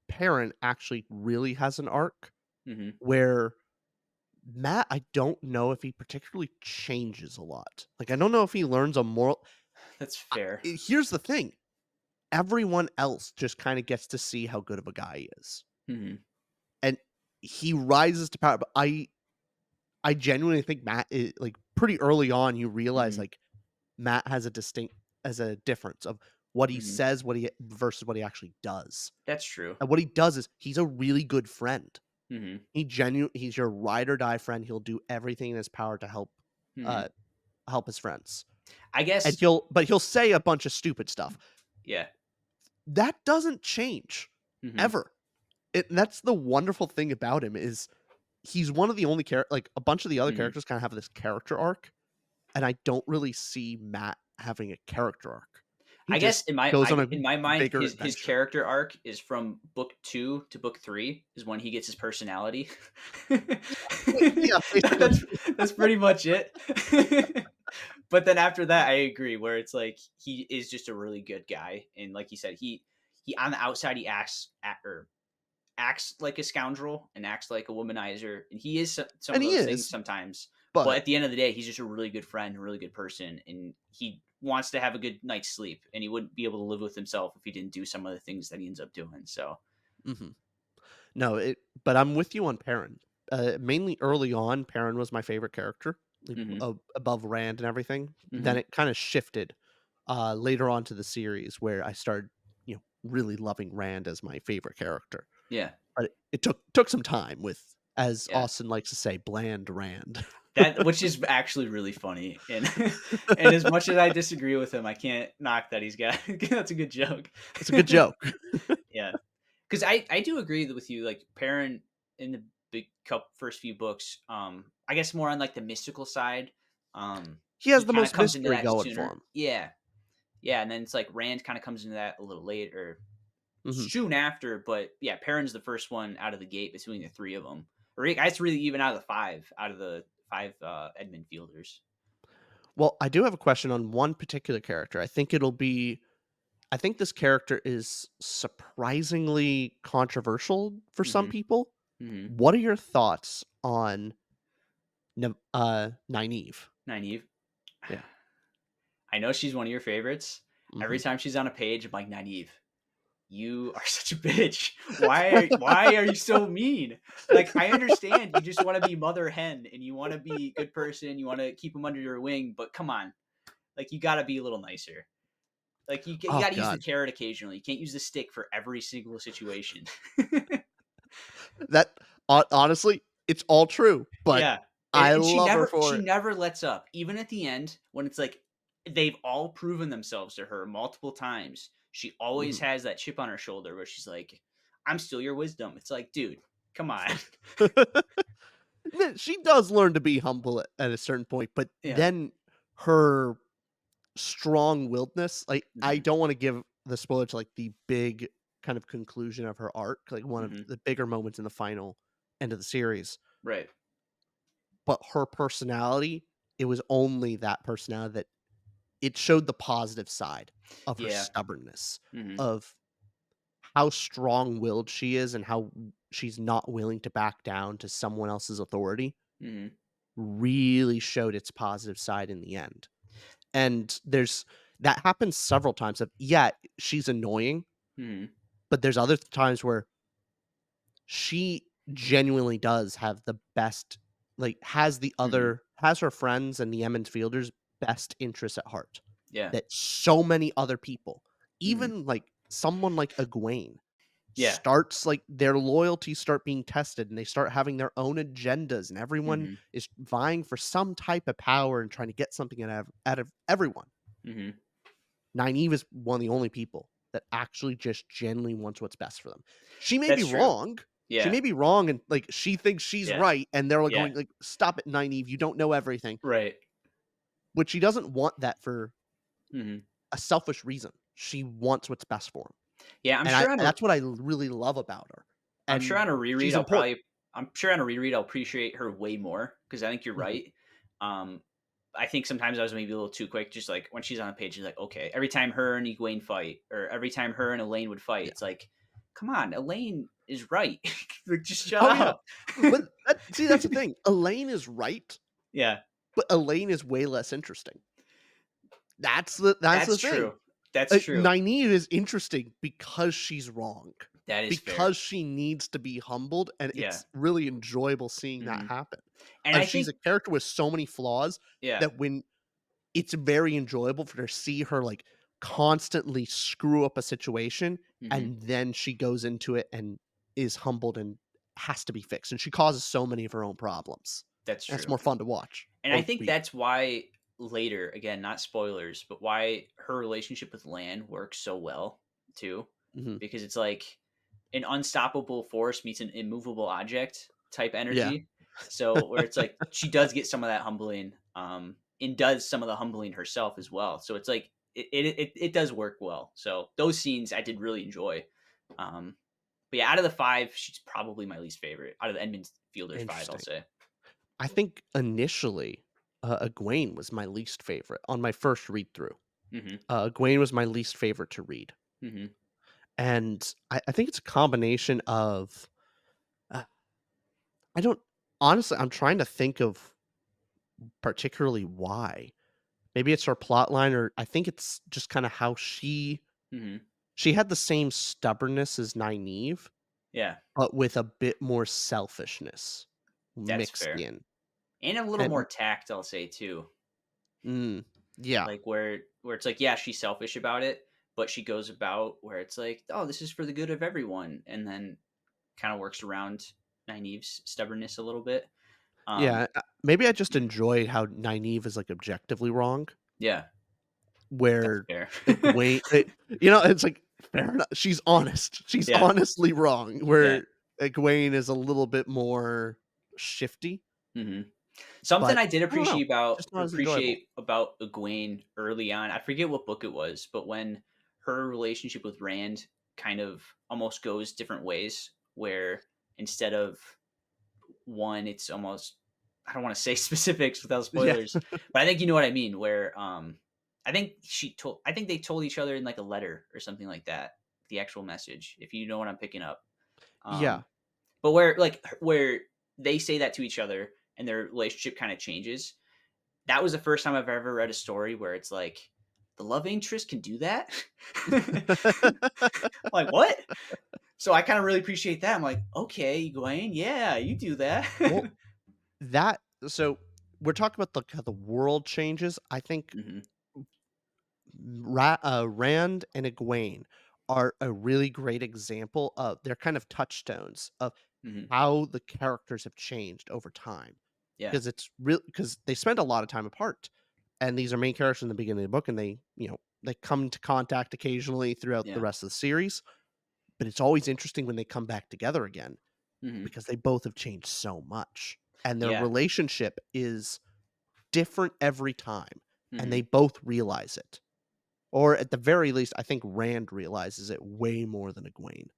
[SPEAKER 1] Perrin actually really has an arc
[SPEAKER 2] Mhm.
[SPEAKER 1] where Matt, I don't know if he particularly changes a lot. Like, I don't know if he learns a moral.
[SPEAKER 2] That's fair.
[SPEAKER 1] Here's the thing: everyone else just kind of gets to see how good of a guy he is,
[SPEAKER 2] Mhm.
[SPEAKER 1] and he rises to power. But I genuinely think Matt is like pretty early on. You realize
[SPEAKER 2] Mhm.
[SPEAKER 1] like Matt has a difference of what he
[SPEAKER 2] Mhm.
[SPEAKER 1] says, what he versus what he actually does.
[SPEAKER 2] That's true.
[SPEAKER 1] And what he does is he's a really good friend.
[SPEAKER 2] Mhm.
[SPEAKER 1] He's your ride or die friend. He'll do everything in his power to
[SPEAKER 2] Mhm.
[SPEAKER 1] uh help his friends.
[SPEAKER 2] I
[SPEAKER 1] And
[SPEAKER 2] guess
[SPEAKER 1] he'll say a bunch of stupid stuff.
[SPEAKER 2] yeah.
[SPEAKER 1] That doesn't change
[SPEAKER 2] Mhm.
[SPEAKER 1] ever. That's the wonderful thing about him is he's one of the only like a bunch of the other
[SPEAKER 2] Mhm.
[SPEAKER 1] characters kind of have this character arc, and I don't really see Matt having a character arc. He
[SPEAKER 2] I guess
[SPEAKER 1] just goes on a
[SPEAKER 2] in my mind,
[SPEAKER 1] bigger
[SPEAKER 2] his
[SPEAKER 1] adventure.
[SPEAKER 2] character arc is from book 2 to book 3 is when he gets his personality.
[SPEAKER 1] Yeah, basically.
[SPEAKER 2] That's pretty much it. But then after that, I agree where it's like he is just a really good guy, and like you said, he on the outside he acts like a scoundrel and acts like a womanizer, and he is some
[SPEAKER 1] And
[SPEAKER 2] of
[SPEAKER 1] he
[SPEAKER 2] those things
[SPEAKER 1] is,
[SPEAKER 2] sometimes. But
[SPEAKER 1] but
[SPEAKER 2] at the end of the day, he's just a really good friend, a really good person, and he wants to have a good night's sleep, and he wouldn't be able to live with himself if he didn't do some of the things that he ends up doing. So,
[SPEAKER 1] mhm. No, but I'm with you on Perrin. Mainly early on, Perrin was my favorite character, like,
[SPEAKER 2] hmm
[SPEAKER 1] above Rand and everything. Then
[SPEAKER 2] hmm
[SPEAKER 1] it kinda shifted, later on to the series where I started, really loving Rand as my favorite character.
[SPEAKER 2] yeah,
[SPEAKER 1] But it took some time with, as
[SPEAKER 2] yeah,
[SPEAKER 1] Austin likes to say, bland Rand.
[SPEAKER 2] that which is actually really funny, and and as much as I disagree with him, I can't knock that he's got that's a good joke.
[SPEAKER 1] It's a good joke.
[SPEAKER 2] Yeah. 'Cause I do agree with you, like, Perrin in the big cup first few books, I guess more on, like, the mystical side,
[SPEAKER 1] He
[SPEAKER 2] he
[SPEAKER 1] has the
[SPEAKER 2] kinda
[SPEAKER 1] most
[SPEAKER 2] comes into
[SPEAKER 1] mystery
[SPEAKER 2] that
[SPEAKER 1] going for
[SPEAKER 2] sooner.
[SPEAKER 1] him.
[SPEAKER 2] Yeah. Yeah, and then it's like Rand kinda comes into that a little later
[SPEAKER 1] Mhm.
[SPEAKER 2] soon after, but, yeah, Perrin's the first one out of the gate between the 3 of them. Or I guess really even out of the 5, Edmund Fielders.
[SPEAKER 1] Well, I do have a question on one particular character. I think this character is surprisingly controversial for some
[SPEAKER 2] Mhm.
[SPEAKER 1] people.
[SPEAKER 2] Mhm.
[SPEAKER 1] What are your thoughts on Nynaeve?
[SPEAKER 2] Nynaeve.
[SPEAKER 1] Yeah.
[SPEAKER 2] I know she's one of your favorites. Every
[SPEAKER 1] Mhm.
[SPEAKER 2] time she's on a page, I'm like, "Nynaeve, you are such a bitch. Why are you so mean? Like I understand you just want to be mother hen and you want to be a good person, you want to keep them under your wing, but come on. Like you got to be a little nicer. Like you
[SPEAKER 1] Oh
[SPEAKER 2] got to use the
[SPEAKER 1] god.
[SPEAKER 2] carrot occasionally. You can't use the stick for every single situation.
[SPEAKER 1] That honestly, it's all true, but
[SPEAKER 2] Yeah.
[SPEAKER 1] I
[SPEAKER 2] And
[SPEAKER 1] love her for
[SPEAKER 2] she
[SPEAKER 1] it.
[SPEAKER 2] never lets up. Even at the end when it's like they've all proven themselves to her multiple times. She always
[SPEAKER 1] Mhm.
[SPEAKER 2] has that chip on her shoulder where she's like, "I'm still your wisdom." It's like, "Dude, come on."
[SPEAKER 1] She does learn to be humble at a certain point, but
[SPEAKER 2] Yeah.
[SPEAKER 1] then her strong-willedness, like, I
[SPEAKER 2] Mhm.
[SPEAKER 1] don't wanna give the spoiler to, like, the big kind of conclusion of her arc, like, one of
[SPEAKER 2] Mhm.
[SPEAKER 1] the bigger moments in the final end of the series,
[SPEAKER 2] Right.
[SPEAKER 1] but her personality, it was only that personality that it showed the positive side of her
[SPEAKER 2] Yeah.
[SPEAKER 1] stubbornness,
[SPEAKER 2] Mhm.
[SPEAKER 1] of how strong-willed she is and how she's not willing to back down to someone else's authority,
[SPEAKER 2] Mhm.
[SPEAKER 1] really showed its positive side in the end. And there's that happens several times of, yeah, she's annoying,
[SPEAKER 2] Mhm.
[SPEAKER 1] but there's other times where she genuinely does have the best, like,
[SPEAKER 2] Mhm.
[SPEAKER 1] has her friends and the Emmons Fielders' best interests at heart.
[SPEAKER 2] Yeah.
[SPEAKER 1] That so many other people,
[SPEAKER 2] Mhm.
[SPEAKER 1] even, like, someone like Egwene,
[SPEAKER 2] Yeah.
[SPEAKER 1] starts like, their loyalties start being tested, and they start having their own agendas, and everyone
[SPEAKER 2] Mhm.
[SPEAKER 1] is vying for some type of power and trying to get something out of everyone.
[SPEAKER 2] Mhm.
[SPEAKER 1] Nynaeve is one of the only people that actually just genuinely wants what's best for them. She may be
[SPEAKER 2] That's true.
[SPEAKER 1] wrong. She
[SPEAKER 2] Yeah.
[SPEAKER 1] may be wrong, and, like, she thinks she's
[SPEAKER 2] Yeah.
[SPEAKER 1] right, and they're, like,
[SPEAKER 2] Yeah.
[SPEAKER 1] going, like, "Stop it, Nynaeve, you don't know everything."
[SPEAKER 2] Right.
[SPEAKER 1] But she doesn't want that for
[SPEAKER 2] Mhm.
[SPEAKER 1] a selfish reason. She wants what's best for him,
[SPEAKER 2] Yeah,
[SPEAKER 1] and that's what I really love about her,
[SPEAKER 2] I'm sure
[SPEAKER 1] and
[SPEAKER 2] on a reread
[SPEAKER 1] she's
[SPEAKER 2] I'll
[SPEAKER 1] important.
[SPEAKER 2] probably I'm sure on a reread I'll appreciate her way more because I think you're
[SPEAKER 1] Mhm.
[SPEAKER 2] right. Um, I think sometimes I was maybe a little too quick. Just like when she's on the page, she's like, okay. Every time her and Egwene fight, or every time her and Elaine would fight,
[SPEAKER 1] Yeah.
[SPEAKER 2] it's like, come on, Elaine is right. Like, just shut
[SPEAKER 1] Oh, yeah.
[SPEAKER 2] up.
[SPEAKER 1] But that's the thing. Elaine is right,
[SPEAKER 2] Yeah,
[SPEAKER 1] but Elaine is way less interesting. That's the
[SPEAKER 2] that's
[SPEAKER 1] thing.
[SPEAKER 2] true. That's true.
[SPEAKER 1] Nynaeve is interesting because she's wrong,
[SPEAKER 2] That is fair.
[SPEAKER 1] because she needs to be humbled, and
[SPEAKER 2] Yeah.
[SPEAKER 1] it's really enjoyable seeing that
[SPEAKER 2] Hmm.
[SPEAKER 1] happen.
[SPEAKER 2] And I
[SPEAKER 1] She's
[SPEAKER 2] think,
[SPEAKER 1] a character with so many flaws
[SPEAKER 2] yeah.
[SPEAKER 1] that when it's very enjoyable for her to see her, like, constantly screw up a situation,
[SPEAKER 2] Hmm.
[SPEAKER 1] and then she goes into it and is humbled and has to be fixed, and she causes so many of her own problems.
[SPEAKER 2] That's
[SPEAKER 1] And it's
[SPEAKER 2] true.
[SPEAKER 1] more fun to watch
[SPEAKER 2] And I
[SPEAKER 1] or
[SPEAKER 2] think
[SPEAKER 1] read.
[SPEAKER 2] that's why later, again, not spoilers, but why her relationship with Lan works so well too,
[SPEAKER 1] Mhm.
[SPEAKER 2] because it's like an unstoppable force meets an immovable object type
[SPEAKER 1] Yeah.
[SPEAKER 2] energy. So where it's like she does get some of that humbling, and does some of the humbling herself as well. So it's like it does work well. So those scenes I did really enjoy. Um, but yeah, out of the five, she's probably my least favorite. Out of the Edmund Fielder's five, I'll
[SPEAKER 1] Interesting.
[SPEAKER 2] say.
[SPEAKER 1] I think initially, Egwene was my least favorite on my first read through.
[SPEAKER 2] Hmm.
[SPEAKER 1] Egwene was my least favorite to read,
[SPEAKER 2] Hmm.
[SPEAKER 1] and I think it's a combination of uh, I don't honestly. I'm trying to think of particularly why. Maybe it's her plot line, or I think it's just kind of how
[SPEAKER 2] Hmm.
[SPEAKER 1] she had the same stubbornness as Nynaeve,
[SPEAKER 2] Yeah,
[SPEAKER 1] but with a bit more selfishness
[SPEAKER 2] that's
[SPEAKER 1] mixed
[SPEAKER 2] fair.
[SPEAKER 1] in.
[SPEAKER 2] And a little more
[SPEAKER 1] And
[SPEAKER 2] tact, I'll say too.
[SPEAKER 1] mm, yeah,
[SPEAKER 2] Like where it's like, yeah, she's selfish about it, but she goes about where it's like, oh, this is for the good of everyone, and then kind of works around Nynaeve's stubbornness a little bit. Um,
[SPEAKER 1] yeah. Maybe I just enjoyed how Nynaeve is like objectively wrong.
[SPEAKER 2] yeah, that's
[SPEAKER 1] Where
[SPEAKER 2] fair.
[SPEAKER 1] Egwene it's like, fair enough, she's honest. She's
[SPEAKER 2] Yeah,
[SPEAKER 1] honestly wrong,
[SPEAKER 2] yeah.
[SPEAKER 1] where Egwene is a little bit more shifty,
[SPEAKER 2] Hmm. Something
[SPEAKER 1] but
[SPEAKER 2] I did
[SPEAKER 1] I don't know,
[SPEAKER 2] appreciate
[SPEAKER 1] just not as enjoyable.
[SPEAKER 2] about Egwene early on. I forget what book it was, but when her relationship with Rand kind of almost goes different ways, where instead of one, it's almost, I don't want to say specifics without
[SPEAKER 1] Yeah.
[SPEAKER 2] spoilers, but I think you know what I mean. Where I think they told each other in like a letter or something like that. The actual message, if you know what I'm picking up.
[SPEAKER 1] Yeah.
[SPEAKER 2] Um, but where they say that to each other and their relationship kind of changes. That was the first time I've ever read a story where it's like the love interest can do that. Like what? So I kind of really appreciate that. I'm like, okay, Gwen, yeah, you do that.
[SPEAKER 1] Well, that so we're talking about how the world changes. I think
[SPEAKER 2] Hmm.
[SPEAKER 1] Rand and Egwene are a really great example of they're kind of touchstones of
[SPEAKER 2] Hmm.
[SPEAKER 1] how the characters have changed over time.
[SPEAKER 2] Yeah,
[SPEAKER 1] Because it's real because they spend a lot of time apart. And these are main characters in the beginning of the book, and they come into contact occasionally throughout the
[SPEAKER 2] yeah,
[SPEAKER 1] rest of the series. But it's always interesting when they come back together again
[SPEAKER 2] hmm,
[SPEAKER 1] because they both have changed so much. And their
[SPEAKER 2] yeah,
[SPEAKER 1] relationship is different every time. And they
[SPEAKER 2] hmm,
[SPEAKER 1] both realize it. Or at the very least, I think Rand realizes it way more than Egwene.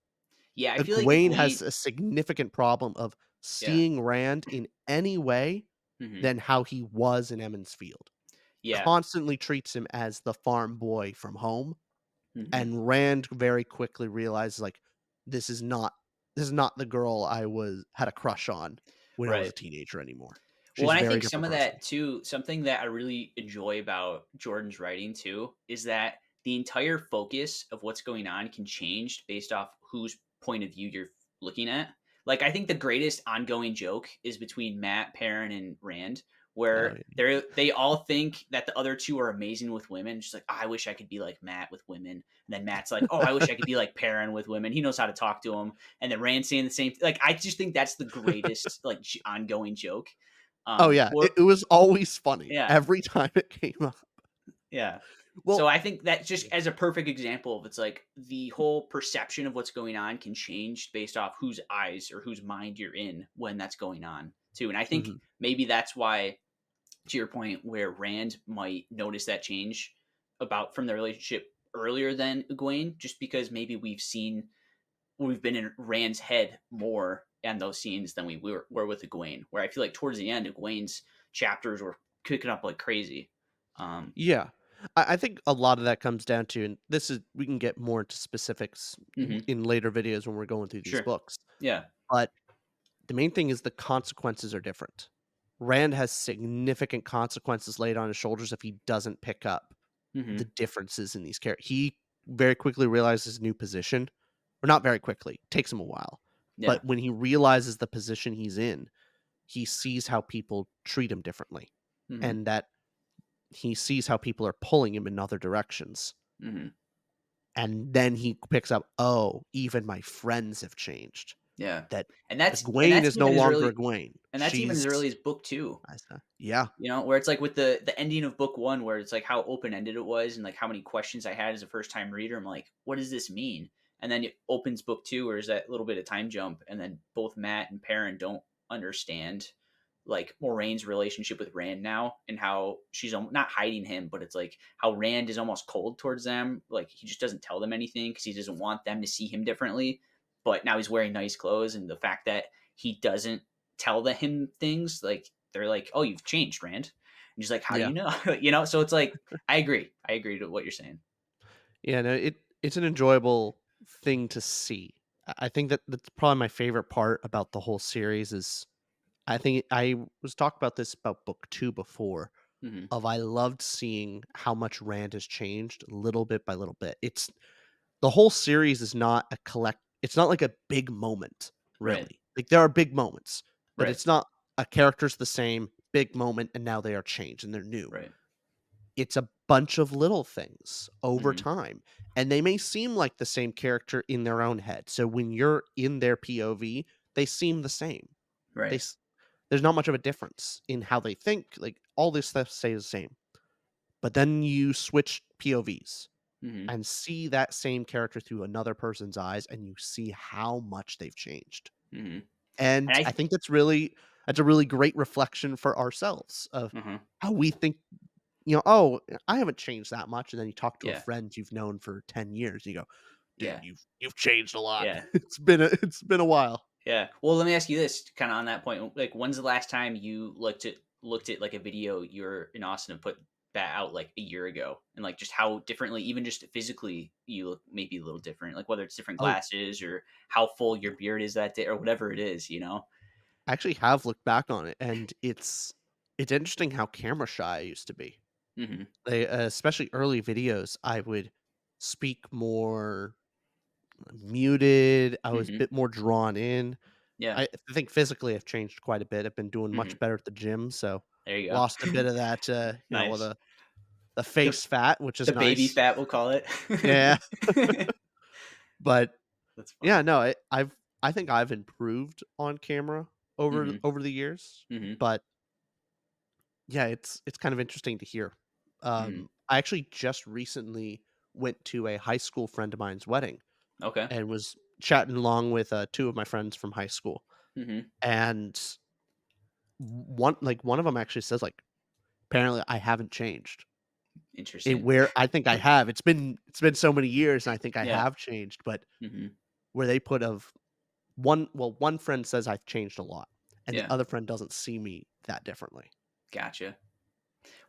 [SPEAKER 2] yeah. I feel like
[SPEAKER 1] Egwene has
[SPEAKER 2] Egwene.
[SPEAKER 1] a significant problem of
[SPEAKER 2] Yeah,
[SPEAKER 1] seeing Rand in any way
[SPEAKER 2] hmm,
[SPEAKER 1] than how he was in Emmons Field.
[SPEAKER 2] yeah,
[SPEAKER 1] Constantly treats him as the farm boy from home,
[SPEAKER 2] hmm,
[SPEAKER 1] and Rand very quickly realizes, like, this is not the girl I had a crush on when I was
[SPEAKER 2] right.
[SPEAKER 1] a teenager anymore.
[SPEAKER 2] Well,
[SPEAKER 1] She's a
[SPEAKER 2] and I
[SPEAKER 1] very
[SPEAKER 2] think some
[SPEAKER 1] different
[SPEAKER 2] of
[SPEAKER 1] person.
[SPEAKER 2] that too, something that I really enjoy about Jordan's writing too, is that the entire focus of what's going on can change based off whose point of view you're looking at. Like, I think the greatest ongoing joke is between Matt, Perrin, and Rand,
[SPEAKER 1] Oh,
[SPEAKER 2] where
[SPEAKER 1] yeah.
[SPEAKER 2] they all think that the other two are amazing with women. Just like, "Oh, I wish I could be like Matt with women." And then Matt's like, "Oh, I wish I could be like Perrin with women. He knows how to talk to them." And then Rand saying the same. Like, I just think that's the greatest like ongoing joke.
[SPEAKER 1] Oh, yeah,
[SPEAKER 2] Or
[SPEAKER 1] it was always funny
[SPEAKER 2] yeah,
[SPEAKER 1] every time it came up.
[SPEAKER 2] yeah. So
[SPEAKER 1] Well,
[SPEAKER 2] I think that just as a perfect example of it's like the whole perception of what's going on can change based off whose eyes or whose mind you're in when that's going on too. And I think
[SPEAKER 1] mhm,
[SPEAKER 2] maybe that's why, to your point, where Rand might notice that change about from the relationship earlier than Egwene, just because maybe we've been in Rand's head more in those scenes than we were with Egwene. Where I feel like towards the end, Egwene's chapters were picking up like crazy. Um,
[SPEAKER 1] Yeah. I think a lot of that comes down to, and this is we can get more into specifics
[SPEAKER 2] mhm,
[SPEAKER 1] in later videos when we're going through these
[SPEAKER 2] sure.
[SPEAKER 1] books,
[SPEAKER 2] Yeah.
[SPEAKER 1] but the main thing is the consequences are different. Rand has significant consequences laid on his shoulders if he doesn't pick up the
[SPEAKER 2] Mhm.
[SPEAKER 1] differences in these characters. He very quickly realizes his new position, or not very quickly, takes him a while.
[SPEAKER 2] Yeah.
[SPEAKER 1] But when he realizes the position he's in, he sees how people treat him differently,
[SPEAKER 2] Mhm.
[SPEAKER 1] and that he sees how people are pulling him in other directions.
[SPEAKER 2] Mhm.
[SPEAKER 1] And then he picks up, "Oh, even my friends have changed.
[SPEAKER 2] Yeah.
[SPEAKER 1] That
[SPEAKER 2] And
[SPEAKER 1] Egwene
[SPEAKER 2] that's
[SPEAKER 1] is no
[SPEAKER 2] even
[SPEAKER 1] longer Egwene.
[SPEAKER 2] as
[SPEAKER 1] She's"
[SPEAKER 2] early as book 2.
[SPEAKER 1] I said, "Yeah,
[SPEAKER 2] You know, where it's like with the ending of book 1 where it's like how open-ended it was and like how many questions I had as a first time reader. I'm like, "What does this mean?" And then it opens book 2 where there's that little bit of time jump and then both Matt and Perrin don't understand like Moraine's relationship with Rand now and how she's not hiding him, but it's like how Rand is almost cold towards them. Like he just doesn't tell them anything because he doesn't want them to see him differently. But now he's wearing nice clothes, and the fact that he doesn't tell him things, like they're like, "Oh, you've changed, Rand." And he's like, "How do
[SPEAKER 1] yeah,
[SPEAKER 2] you know?" You know. So it's like I agree. I agree to what you're saying.
[SPEAKER 1] yeah." No, it's an enjoyable thing to see. I think that that's probably my favorite part about the whole series is I think I was talking about this about book 2 before,
[SPEAKER 2] Hmm.
[SPEAKER 1] of I loved seeing how much Rand has changed little bit by little bit. It's the whole series is not a collect it's not like a big moment,
[SPEAKER 2] Right.
[SPEAKER 1] really. Like, there are big moments, but
[SPEAKER 2] Right.
[SPEAKER 1] it's not a character's the same, big moment, and now they are changed and they're new.
[SPEAKER 2] Right.
[SPEAKER 1] It's a bunch of little things over
[SPEAKER 2] Hmm.
[SPEAKER 1] time, and they may seem like the same character in their own head. So when you're in their POV, they seem the same. They
[SPEAKER 2] Right.
[SPEAKER 1] s There's not much of a difference in how they think, like, all this stuff stays the same. But then you switch POVs
[SPEAKER 2] Hmm.
[SPEAKER 1] and see that same character through another person's eyes, and you see how much they've changed.
[SPEAKER 2] Hmm. And
[SPEAKER 1] And I think that's a really great reflection for ourselves of
[SPEAKER 2] uh
[SPEAKER 1] how we think, "Oh, I haven't changed that much," and then you talk to a
[SPEAKER 2] yeah.
[SPEAKER 1] friend you've known for 10 years, and you go, "Dude,
[SPEAKER 2] Yeah.
[SPEAKER 1] you've changed a lot.
[SPEAKER 2] Yeah.
[SPEAKER 1] It's been a while."
[SPEAKER 2] Yeah. Well, let me ask you this, kind of on that point. Like, when's the last time you looked at like a video you're in Austin and put that out like a year ago, and like just how differently, even just physically, you look maybe a little different. Like whether it's different
[SPEAKER 1] Oh,
[SPEAKER 2] glasses or how full your
[SPEAKER 1] yeah.
[SPEAKER 2] beard is that day or whatever it is. You know.
[SPEAKER 1] I actually have looked back on it, and it's interesting how camera shy I used to be.
[SPEAKER 2] Hmm.
[SPEAKER 1] Especially early videos, I would speak more muted, I was a
[SPEAKER 2] Hmm.
[SPEAKER 1] bit more drawn in.
[SPEAKER 2] Yeah.
[SPEAKER 1] I think physically I've changed quite a bit, I've been doing
[SPEAKER 2] Hmm.
[SPEAKER 1] much better at the gym, so
[SPEAKER 2] There you
[SPEAKER 1] lost a
[SPEAKER 2] go.
[SPEAKER 1] bit of that,
[SPEAKER 2] Nice.
[SPEAKER 1] the
[SPEAKER 2] The
[SPEAKER 1] face fat, which is
[SPEAKER 2] the baby
[SPEAKER 1] nice.
[SPEAKER 2] fat, we'll call it.
[SPEAKER 1] Yeah, but
[SPEAKER 2] That's
[SPEAKER 1] yeah,
[SPEAKER 2] funny.
[SPEAKER 1] no, I think I've improved on camera
[SPEAKER 2] Hmm.
[SPEAKER 1] over the years,
[SPEAKER 2] Hmm.
[SPEAKER 1] but yeah, it's kind of interesting to hear.
[SPEAKER 2] Hmm.
[SPEAKER 1] I actually just recently went to a high school friend of mine's wedding
[SPEAKER 2] Okay.
[SPEAKER 1] and was chatting along with, 2 of my friends from high school,
[SPEAKER 2] Hmm.
[SPEAKER 1] and one of them actually says, like, "Apparently, I haven't changed."
[SPEAKER 2] Interesting.
[SPEAKER 1] Where I think I have. It's been so many years, and I think I
[SPEAKER 2] Yeah.
[SPEAKER 1] have changed, but
[SPEAKER 2] Hmm.
[SPEAKER 1] where they put of one friend says I've changed a lot, and the
[SPEAKER 2] Yeah.
[SPEAKER 1] other friend doesn't see me that differently.
[SPEAKER 2] Gotcha.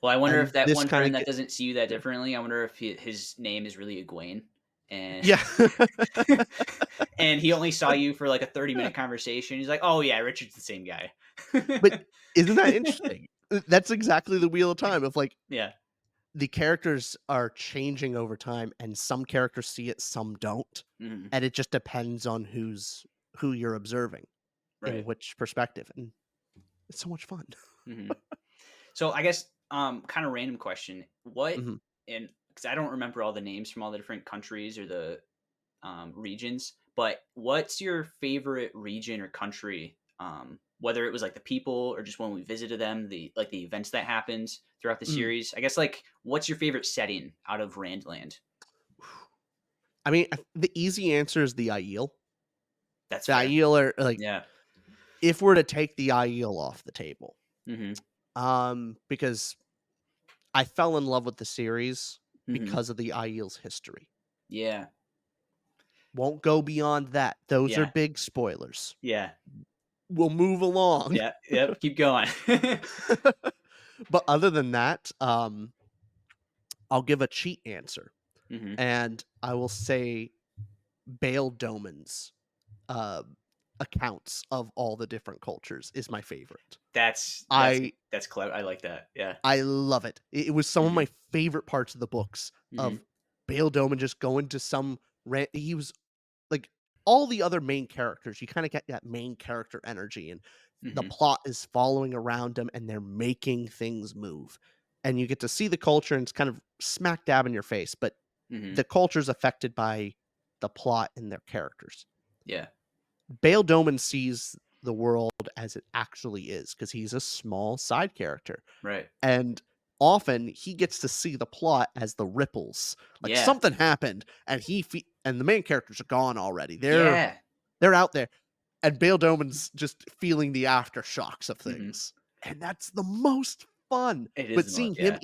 [SPEAKER 2] Well, I wonder if
[SPEAKER 1] And
[SPEAKER 2] that
[SPEAKER 1] this
[SPEAKER 2] one
[SPEAKER 1] kinda
[SPEAKER 2] friend that
[SPEAKER 1] get
[SPEAKER 2] doesn't see you that
[SPEAKER 1] Yeah.
[SPEAKER 2] differently, I wonder if his name is really Egwene, and
[SPEAKER 1] Yeah.
[SPEAKER 2] and he only saw you for like a 30-minute conversation. He's like, "Oh yeah, Richard's the same guy."
[SPEAKER 1] But isn't that interesting? That's exactly the wheel of time of, like,
[SPEAKER 2] Yeah.
[SPEAKER 1] the characters are changing over time, and some characters see it, some don't,
[SPEAKER 2] Mhm.
[SPEAKER 1] and it just depends on who you're observing, in
[SPEAKER 2] Right.
[SPEAKER 1] which perspective, and it's so much fun.
[SPEAKER 2] Mhm. So I guess, kind of random question. What
[SPEAKER 1] Mhm.
[SPEAKER 2] and because I don't remember all the names from all the different countries or the regions, but what's your favorite region or country? Whether it was like the people or just when we visited them, the like the events that happened throughout the
[SPEAKER 1] Mm.
[SPEAKER 2] series. I guess like what's your favorite setting out of Randland?
[SPEAKER 1] I mean, the easy answer is the Aiel.
[SPEAKER 2] That's
[SPEAKER 1] The
[SPEAKER 2] fair.
[SPEAKER 1] Aiel are like,
[SPEAKER 2] Yeah.
[SPEAKER 1] if we're to take the Aiel off the table,
[SPEAKER 2] Hmm.
[SPEAKER 1] because I fell in love with the series
[SPEAKER 2] Hmm.
[SPEAKER 1] because of the Aiel's history.
[SPEAKER 2] Yeah.
[SPEAKER 1] Won't go beyond that. Those are
[SPEAKER 2] Yeah.
[SPEAKER 1] big spoilers.
[SPEAKER 2] Yeah.
[SPEAKER 1] We'll move along.
[SPEAKER 2] Yeah. Yep. Keep going.
[SPEAKER 1] But other than that, I'll give a cheat answer,
[SPEAKER 2] Mhm.
[SPEAKER 1] and I will say Bale Doman's, uh, accounts of all the different cultures is my favorite.
[SPEAKER 2] That's
[SPEAKER 1] I
[SPEAKER 2] that's clever. I like that. Yeah.
[SPEAKER 1] I love it. It was some of
[SPEAKER 2] Mhm.
[SPEAKER 1] my favorite parts of the books
[SPEAKER 2] Mhm.
[SPEAKER 1] of Bale Doman just going to some he was like, all the other main characters, you kinda get that main character energy, and the
[SPEAKER 2] Mhm.
[SPEAKER 1] plot is following around them, and they're making things move, and you get to see the culture, and it's kind of smack dab in your face, but
[SPEAKER 2] Mhm.
[SPEAKER 1] the culture's affected by the plot and their characters.
[SPEAKER 2] Yeah.
[SPEAKER 1] Bale Doman sees the world as it actually is because he's a small side character.
[SPEAKER 2] Right.
[SPEAKER 1] And often he gets to see the plot as the ripples. Like
[SPEAKER 2] Yeah.
[SPEAKER 1] something happened and and the main characters are gone already.
[SPEAKER 2] Yeah.
[SPEAKER 1] They're out there and Bale Doman's just feeling the aftershocks of
[SPEAKER 2] Mhm.
[SPEAKER 1] things. And that's the most fun.
[SPEAKER 2] It is
[SPEAKER 1] But
[SPEAKER 2] the most, yeah.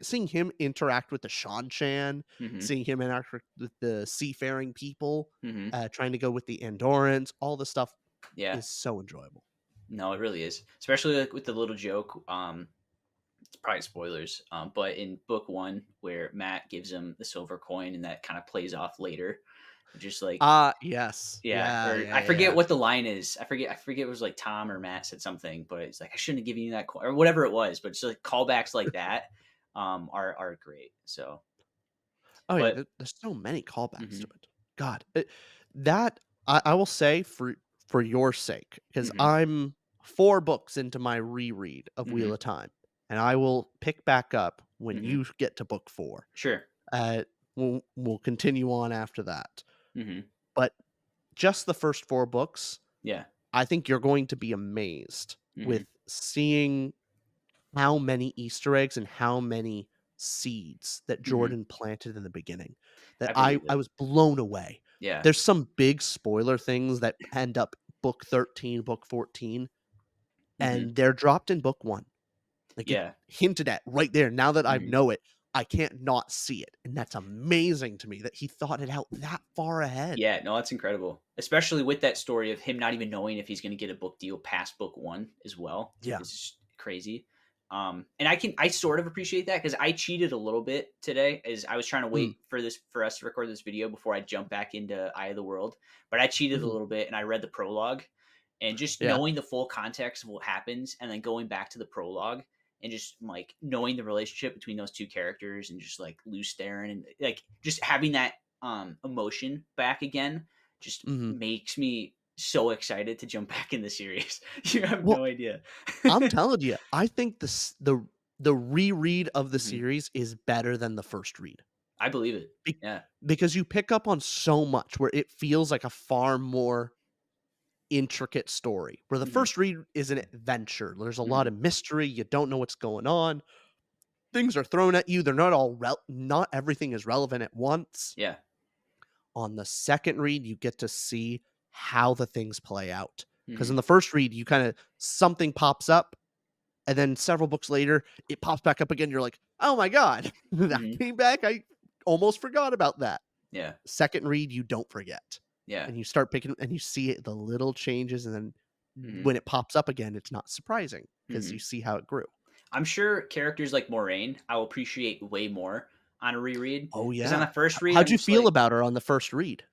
[SPEAKER 1] seeing him interact with the Shan,
[SPEAKER 2] Mhm.
[SPEAKER 1] seeing him interact with the seafaring people,
[SPEAKER 2] Mhm.
[SPEAKER 1] trying to go with the Andorans, all the stuff
[SPEAKER 2] Yeah.
[SPEAKER 1] is so enjoyable.
[SPEAKER 2] No, it really is. Especially, like, with the little joke, it's probably spoilers, but in book 1 where Matt gives him the silver coin and that kinda plays off later, just like
[SPEAKER 1] Ah, yes.
[SPEAKER 2] yeah,
[SPEAKER 1] Yeah,
[SPEAKER 2] or
[SPEAKER 1] yeah,
[SPEAKER 2] I forget
[SPEAKER 1] yeah.
[SPEAKER 2] what the line is. I forget it was like Tom or Matt said something, but it's like, "I shouldn't have given you that coin," or whatever it was, but just, like, callbacks like that, are great, so
[SPEAKER 1] Oh, yeah,
[SPEAKER 2] but
[SPEAKER 1] there's so many callbacks to
[SPEAKER 2] mhm,
[SPEAKER 1] it. God, that I will say for your sake, because
[SPEAKER 2] mhm,
[SPEAKER 1] I'm 4 books into my reread of Wheel
[SPEAKER 2] mhm,
[SPEAKER 1] of Time, and I will pick back up when
[SPEAKER 2] mhm.
[SPEAKER 1] you get to book 4.
[SPEAKER 2] Sure.
[SPEAKER 1] Uh, we'll continue on after that.
[SPEAKER 2] Mhm.
[SPEAKER 1] But just the first 4 books,
[SPEAKER 2] Yeah.
[SPEAKER 1] I think you're going to be amazed
[SPEAKER 2] Mhm.
[SPEAKER 1] with seeing how many Easter eggs and how many seeds that
[SPEAKER 2] Mhm.
[SPEAKER 1] Jordan planted in the beginning that
[SPEAKER 2] I
[SPEAKER 1] I
[SPEAKER 2] believe
[SPEAKER 1] I
[SPEAKER 2] it.
[SPEAKER 1] was blown away.
[SPEAKER 2] Yeah.
[SPEAKER 1] There's some big spoiler things that end up book 13, book 14,
[SPEAKER 2] Mhm.
[SPEAKER 1] and they're dropped in book 1. Like, it's
[SPEAKER 2] Yeah.
[SPEAKER 1] hinted at right there. Now that I
[SPEAKER 2] Mhm.
[SPEAKER 1] know it, I can't not see it, and that's amazing to me that he thought it out that far ahead.
[SPEAKER 2] Yeah, no, that's incredible. Especially with that story of him not even knowing if he's gonna get a book deal past book 1 as well.
[SPEAKER 1] Yeah.
[SPEAKER 2] It's just crazy. And I sort of appreciate that because I cheated a little bit today as I was trying to
[SPEAKER 1] Mm,
[SPEAKER 2] wait for us to record this video before I jump back into Eye of the World. But I cheated a
[SPEAKER 1] mhm.
[SPEAKER 2] little bit and I read the prologue, and just
[SPEAKER 1] Yeah.
[SPEAKER 2] knowing the full context of what happens and then going back to the prologue and just like knowing the relationship between those two characters and just like Luce Theron and like just having that emotion back again just
[SPEAKER 1] Mhm.
[SPEAKER 2] makes me so excited to jump back in the series. You have
[SPEAKER 1] Well,
[SPEAKER 2] no idea.
[SPEAKER 1] I'm telling you, I think the reread of the
[SPEAKER 2] Mhm.
[SPEAKER 1] series is better than the first read.
[SPEAKER 2] I believe it.
[SPEAKER 1] Be
[SPEAKER 2] Yeah.
[SPEAKER 1] because you pick up on so much where it feels like a far more intricate story, where the
[SPEAKER 2] Mhm.
[SPEAKER 1] first read is an adventure. There's a lot
[SPEAKER 2] Mhm.
[SPEAKER 1] of mystery, you don't know what's going on. Things are thrown at you, they're not all not everything is relevant at once.
[SPEAKER 2] Yeah.
[SPEAKER 1] On the second read, you get to see how the things play out. Because in
[SPEAKER 2] Mhm.
[SPEAKER 1] the first read, you kinda something pops up, and then several books later, it pops back up again, you're like, "Oh my god, that
[SPEAKER 2] Mhm.
[SPEAKER 1] came back, I almost forgot about that."
[SPEAKER 2] Yeah.
[SPEAKER 1] Second read, you don't forget,
[SPEAKER 2] Yeah.
[SPEAKER 1] and you start picking and you see it the little changes, and then
[SPEAKER 2] Mhm.
[SPEAKER 1] when it pops up again, it's not surprising because you
[SPEAKER 2] Mhm.
[SPEAKER 1] see how it grew.
[SPEAKER 2] I'm sure characters like Moraine I will appreciate way more on a reread
[SPEAKER 1] Oh,
[SPEAKER 2] because on the
[SPEAKER 1] yeah.
[SPEAKER 2] first read,
[SPEAKER 1] How'd
[SPEAKER 2] I'm
[SPEAKER 1] you
[SPEAKER 2] just
[SPEAKER 1] feel
[SPEAKER 2] like,
[SPEAKER 1] about her on the first read?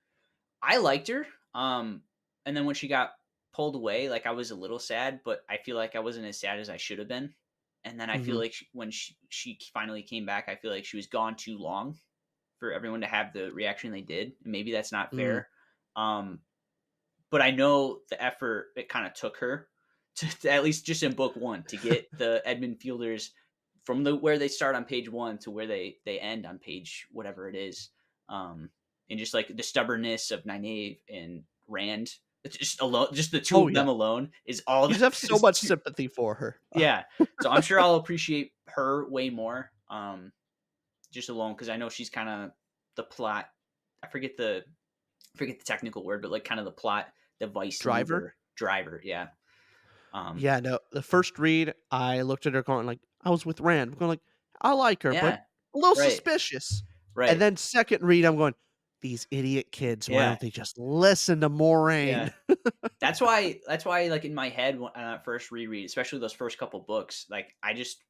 [SPEAKER 2] I liked her. And then when she got pulled away, like I was a little sad, but I feel like I wasn't as sad as I should have been. And then I feel
[SPEAKER 1] Mhm,
[SPEAKER 2] like when she finally came back, I feel like she was gone too long for everyone to have the reaction they did. And maybe that's not
[SPEAKER 1] mm.
[SPEAKER 2] fair. Um, but I know the effort it kind of took her to at least just in book 1 to get the Edmund Fielders from the where they start on page 1 to where they end on page whatever it is. Um, and just like the stubbornness of Nynaeve and Rand, it's just alone, just the two
[SPEAKER 1] Oh,
[SPEAKER 2] of them
[SPEAKER 1] yeah.
[SPEAKER 2] alone is all
[SPEAKER 1] You
[SPEAKER 2] that
[SPEAKER 1] just have so
[SPEAKER 2] is
[SPEAKER 1] much
[SPEAKER 2] too,
[SPEAKER 1] sympathy for her.
[SPEAKER 2] yeah. So I'm sure I'll appreciate her way more. Just alone because I know she's kind of the plot. I forget the technical word, but like kind of the plot device
[SPEAKER 1] Driver?
[SPEAKER 2] leader driver. Yeah. Um,
[SPEAKER 1] Yeah, no, the first read, I looked at her going like I was with Rand, I'm going like, "I like her, but
[SPEAKER 2] yeah.
[SPEAKER 1] a little
[SPEAKER 2] Right.
[SPEAKER 1] suspicious." And
[SPEAKER 2] Right.
[SPEAKER 1] then second read, I'm going, these idiot kids, why
[SPEAKER 2] Yeah,
[SPEAKER 1] don't they just listen to
[SPEAKER 2] yeah.
[SPEAKER 1] Moraine?
[SPEAKER 2] That's why, like, in my head, when I first reread, especially those first couple books, like, I just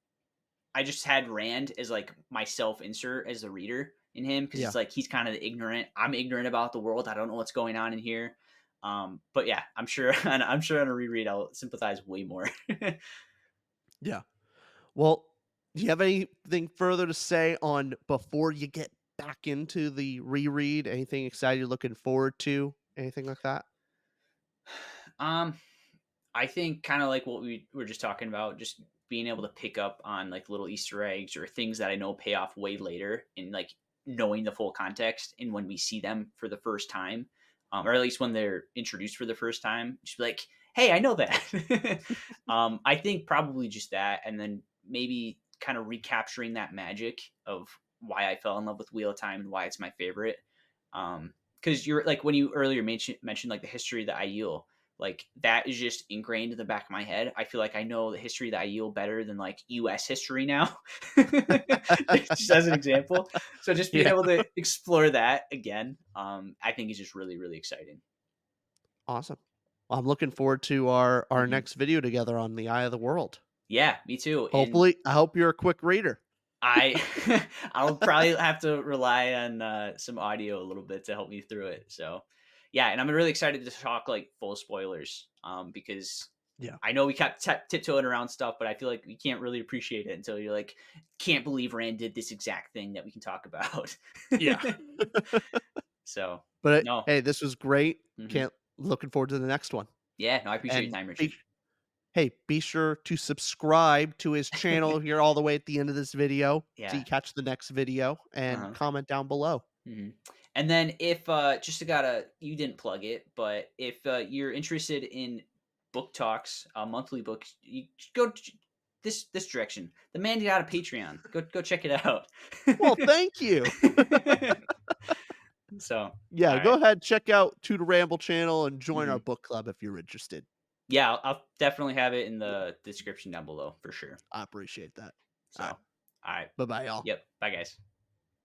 [SPEAKER 2] had Rand as, like, my self-insert as the reader in him because
[SPEAKER 1] Yeah,
[SPEAKER 2] it's like he's kinda the ignorant. I'm ignorant about the world, I don't know what's going on in here. But yeah, I'm sure I'm sure on a reread, I'll sympathize way more.
[SPEAKER 1] yeah. Well, do you have anything further to say on before you get back into the reread? Anything exciting you're looking forward to? Anything like that?
[SPEAKER 2] Um I think kind of like what we were just talking about, just being able to pick up on like little Easter eggs or things that I know pay off way later, and like knowing the full context. And when we see them for the first time, or at least when they're introduced for the first time, just be like, hey, I know that. I think probably just that. And then maybe kind of recapturing that magic of why I fell in love with Wheel of Time and why it's my favorite. Because you're like, when you earlier mentioned like the history of the Aiel, like that is just ingrained in the back of my head. I feel like I know the history of the IEL better than like US history now. Just as an example. So just being
[SPEAKER 1] Yeah.
[SPEAKER 2] able to explore that again, I think is just really, really exciting.
[SPEAKER 1] Awesome. Well, I'm looking forward to our
[SPEAKER 2] Mhm.
[SPEAKER 1] next video together on the Eye of the World.
[SPEAKER 2] Yeah, me too. And
[SPEAKER 1] Hopefully, I hope you're a quick reader.
[SPEAKER 2] I I'll probably have to rely on some audio a little bit to help me through it. So yeah, and I'm really excited to talk like full spoilers, because
[SPEAKER 1] Yeah.
[SPEAKER 2] I know we kept tiptoeing around stuff, but I feel like you can't really appreciate it until you're like, can't believe Rand did this exact thing that we can talk about.
[SPEAKER 1] Yeah.
[SPEAKER 2] So
[SPEAKER 1] But
[SPEAKER 2] no,
[SPEAKER 1] hey, this was great.
[SPEAKER 2] hmm,
[SPEAKER 1] Can't Looking forward to the next one.
[SPEAKER 2] yeah, no, I appreciate your
[SPEAKER 1] And
[SPEAKER 2] time, Richard.
[SPEAKER 1] be sure to subscribe to his channel here all the way at the end of this video so
[SPEAKER 2] Yeah.
[SPEAKER 1] you catch the next video and
[SPEAKER 2] Uh-huh.
[SPEAKER 1] comment down below.
[SPEAKER 2] Mhm. And then if, just to gotta you didn't plug it, but if, you're interested in book talks, monthly books, you should go this direction. The man got a Patreon. Go check it out.
[SPEAKER 1] Well, thank you.
[SPEAKER 2] So,
[SPEAKER 1] Yeah, go
[SPEAKER 2] alright.
[SPEAKER 1] ahead, check out 2toRamble channel and join our
[SPEAKER 2] Mhm.
[SPEAKER 1] book club if you're interested.
[SPEAKER 2] Yeah, I'll definitely have it in the description down below for sure.
[SPEAKER 1] I appreciate that. All right.
[SPEAKER 2] So, alright.
[SPEAKER 1] Bye-bye, y'all.
[SPEAKER 2] Yep. Bye, guys.